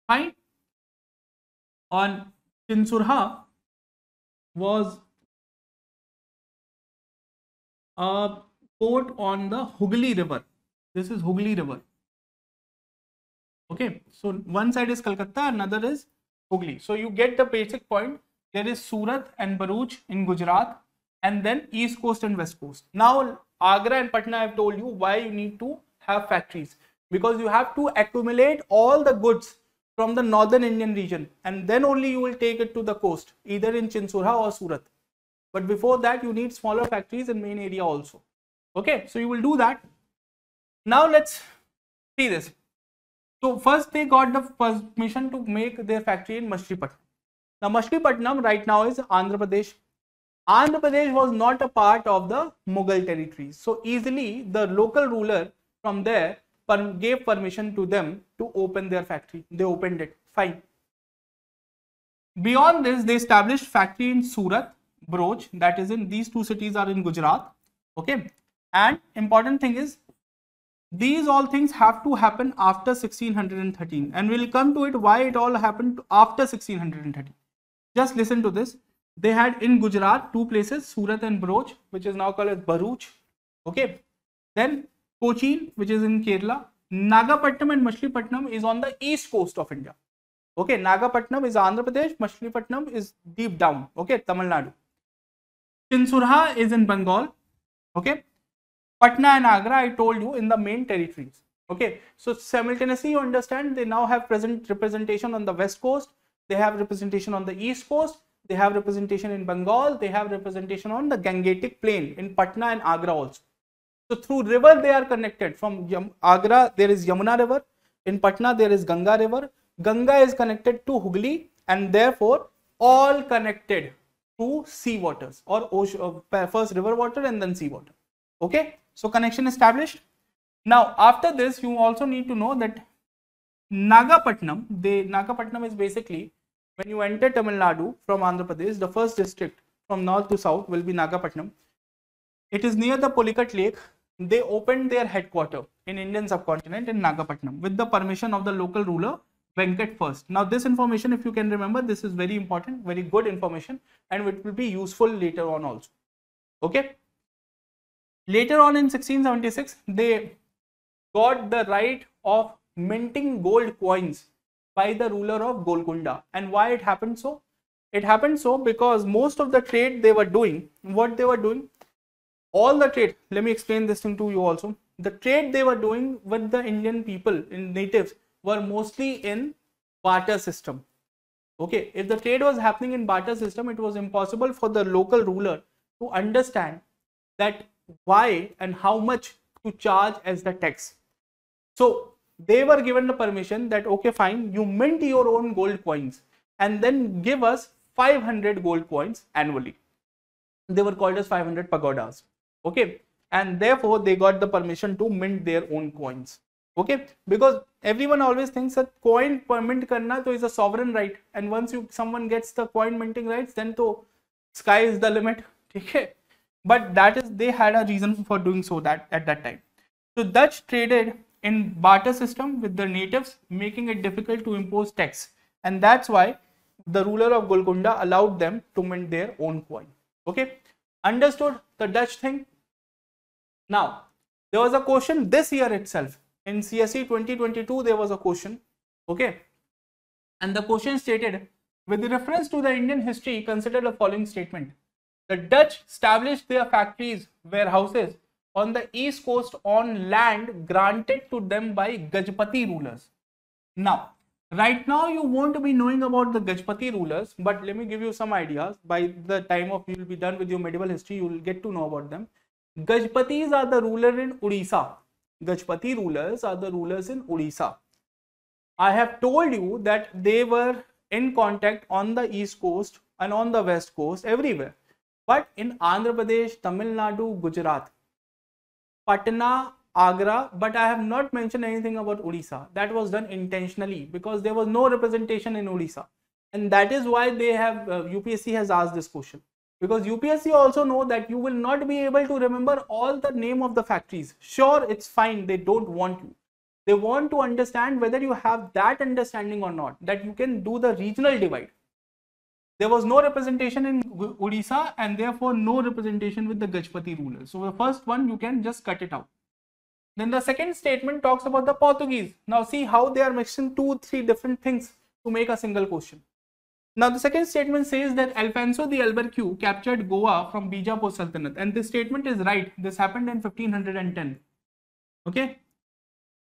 Fine. On Chinsurha was a port on the Hooghly River. This is Hooghly River. Okay, so one side is Calcutta, another is Hooghly. So you get the basic point. There is Surat and Bharuch in Gujarat, and then East Coast and West Coast. Now Agra and Patna, I have told you why you need to have factories, because you have to accumulate all the goods from the northern Indian region, and then only you will take it to the coast, either in Chinsurha or Surat. But before that, you need smaller factories in main area also. Okay, so you will do that. Now let's see this. So first they got the permission to make their factory in Machilipatnam. Now Machilipatnam right now is Andhra Pradesh. Andhra Pradesh was not a part of the Mughal territories. So easily the local ruler from there gave permission to them to open their factory. They opened it. Fine. Beyond this, they established factory in Surat, Broch, that is in these two cities are in Gujarat. Okay. And important thing is, these all things have to happen after 1613, and we'll come to it why it all happened after 1613. Just listen to this. They had in Gujarat two places, Surat and Broch, which is now called as Bharuch. Okay. Then Cochin, which is in Kerala. Nagapatnam and Machilipatnam is on the east coast of India. Okay. Nagapatnam is Andhra Pradesh. Machilipatnam is deep down. Okay. Tamil Nadu. Chinsurha is in Bengal. Okay. Patna and Agra, I told you, in the main territories. Okay, so simultaneously you understand they now have present representation on the west coast, they have representation on the east coast, they have representation in Bengal, they have representation on the Gangetic plain in Patna and Agra also. So through river they are connected. From Agra there is Yamuna river, in Patna there is Ganga river. Ganga is connected to Hooghly, and therefore all connected to sea waters, or ocean, first river water and then sea water. Okay, so connection established. Now after this you also need to know that Nagapatnam is basically when you enter Tamil Nadu from Andhra Pradesh, the first district from north to south will be Nagapatnam. It is near the Pulicat Lake. They opened their headquarters in Indian subcontinent in Nagapatnam with the permission of the local ruler Venkat first. Now this information, if you can remember, this is very important, very good information, and it will be useful later on also. Okay. Later on in 1676, they got the right of minting gold coins by the ruler of Golconda. And why it happened so? It happened so because most of the trade they were doing, what they were doing, all the trade, let me explain this thing to you also. The trade they were doing with the Indian people, in natives, were mostly in barter system. Okay, if the trade was happening in barter system, it was impossible for the local ruler to understand that why and how much to charge as the tax. So they were given the permission that okay fine, you mint your own gold coins and then give us 500 gold coins annually. They were called as 500 pagodas. Okay, and therefore they got the permission to mint their own coins. Okay, because everyone always thinks that coin mint karna to is a sovereign right, and once someone gets the coin minting rights, then to sky is the limit. Okay. But that is, they had a reason for doing so that at that time. So Dutch traded in barter system with the natives, making it difficult to impose tax, and that's why the ruler of Golconda allowed them to mint their own coin. Okay, understood the Dutch thing? Now there was a question this year itself in CSE 2022. There was a question. Okay, And the question stated, with reference to the Indian history, consider the following statement. The Dutch established their factories, warehouses on the east coast on land granted to them by Gajpati rulers. Now, right now you won't be knowing about the Gajpati rulers, but let me give you some ideas. By the time of you will be done with your medieval history, you will get to know about them. Gajpatis are the ruler in Odisha. Gajpati rulers are the rulers in Odisha. I have told you that they were in contact on the east coast and on the west coast, everywhere. But in Andhra Pradesh, Tamil Nadu, Gujarat, Patna, Agra, but I have not mentioned anything about Odisha. That was done intentionally because there was no representation in Odisha. And that is why they have, UPSC has asked this question. Because UPSC also know that you will not be able to remember all the name of the factories. Sure, it's fine, they don't want you. They want to understand whether you have that understanding or not, that you can do the regional divide. There was no representation in Odisha and therefore no representation with the Gajpati rulers. So the first one, you can just cut it out. Then the second statement talks about the Portuguese. Now see how they are mixing 2-3 different things to make a single question. Now the second statement says that Alfonso the Albuquerque captured Goa from Bijapur Sultanate, and this statement is right. This happened in 1510. Okay,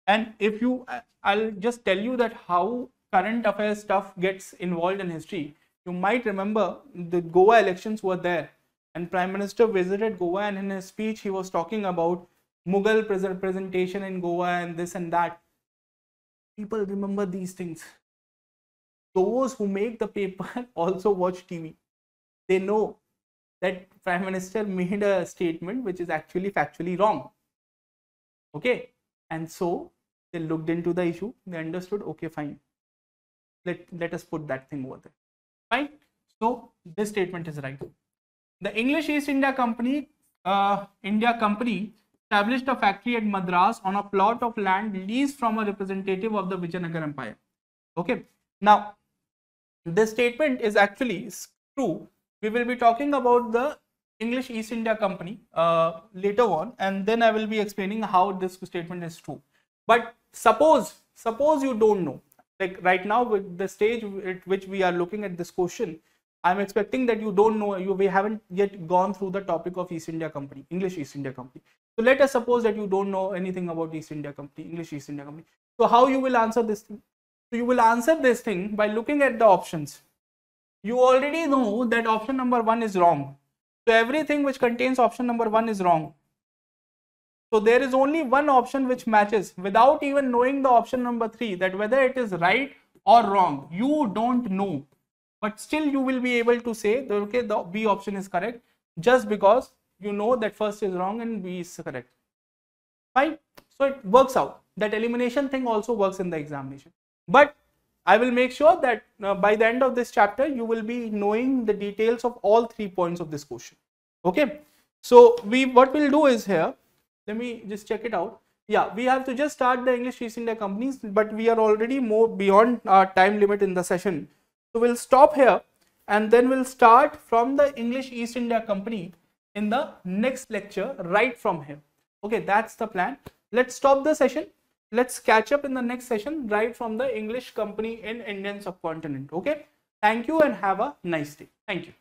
and if you, I'll just tell you that how current affairs stuff gets involved in history. You might remember the Goa elections were there, and Prime Minister visited Goa, and in his speech he was talking about Mughal representation in Goa and this and that. People remember these things. Those who make the paper also watch TV. They know that Prime Minister made a statement which is actually factually wrong. Okay, and so they looked into the issue. They understood, okay, fine. Let us put that thing over there. Fine. So this statement is right. The English East India Company, established a factory at Madras on a plot of land leased from a representative of the Vijayanagar Empire. Okay. Now, this statement is actually true. We will be talking about the English East India Company later on, and then I will be explaining how this statement is true. But suppose you don't know. Like right now, with the stage at which we are looking at this question, I'm expecting that you don't know, we haven't yet gone through the topic of East India Company, English East India Company. So let us suppose that you don't know anything about East India Company, English East India Company. So how you will answer this thing? So you will answer this thing by looking at the options. You already know that option number 1 is wrong. So everything which contains option number 1 is wrong. So there is only one option which matches without even knowing the option number 3, that whether it is right or wrong. You don't know. But still you will be able to say that okay, the B option is correct just because you know that first is wrong and B is correct. Fine. So it works out. That elimination thing also works in the examination. But I will make sure that by the end of this chapter, you will be knowing the details of all 3 points of this question. Okay. So what we'll do is here, let me just check it out. Yeah, we have to just start the English East India Companies, but we are already more beyond our time limit in the session. So we'll stop here and then we'll start from the English East India Company in the next lecture right from here. Okay, that's the plan. Let's stop the session. Let's catch up in the next session right from the English Company in Indian subcontinent. Okay, thank you and have a nice day. Thank you.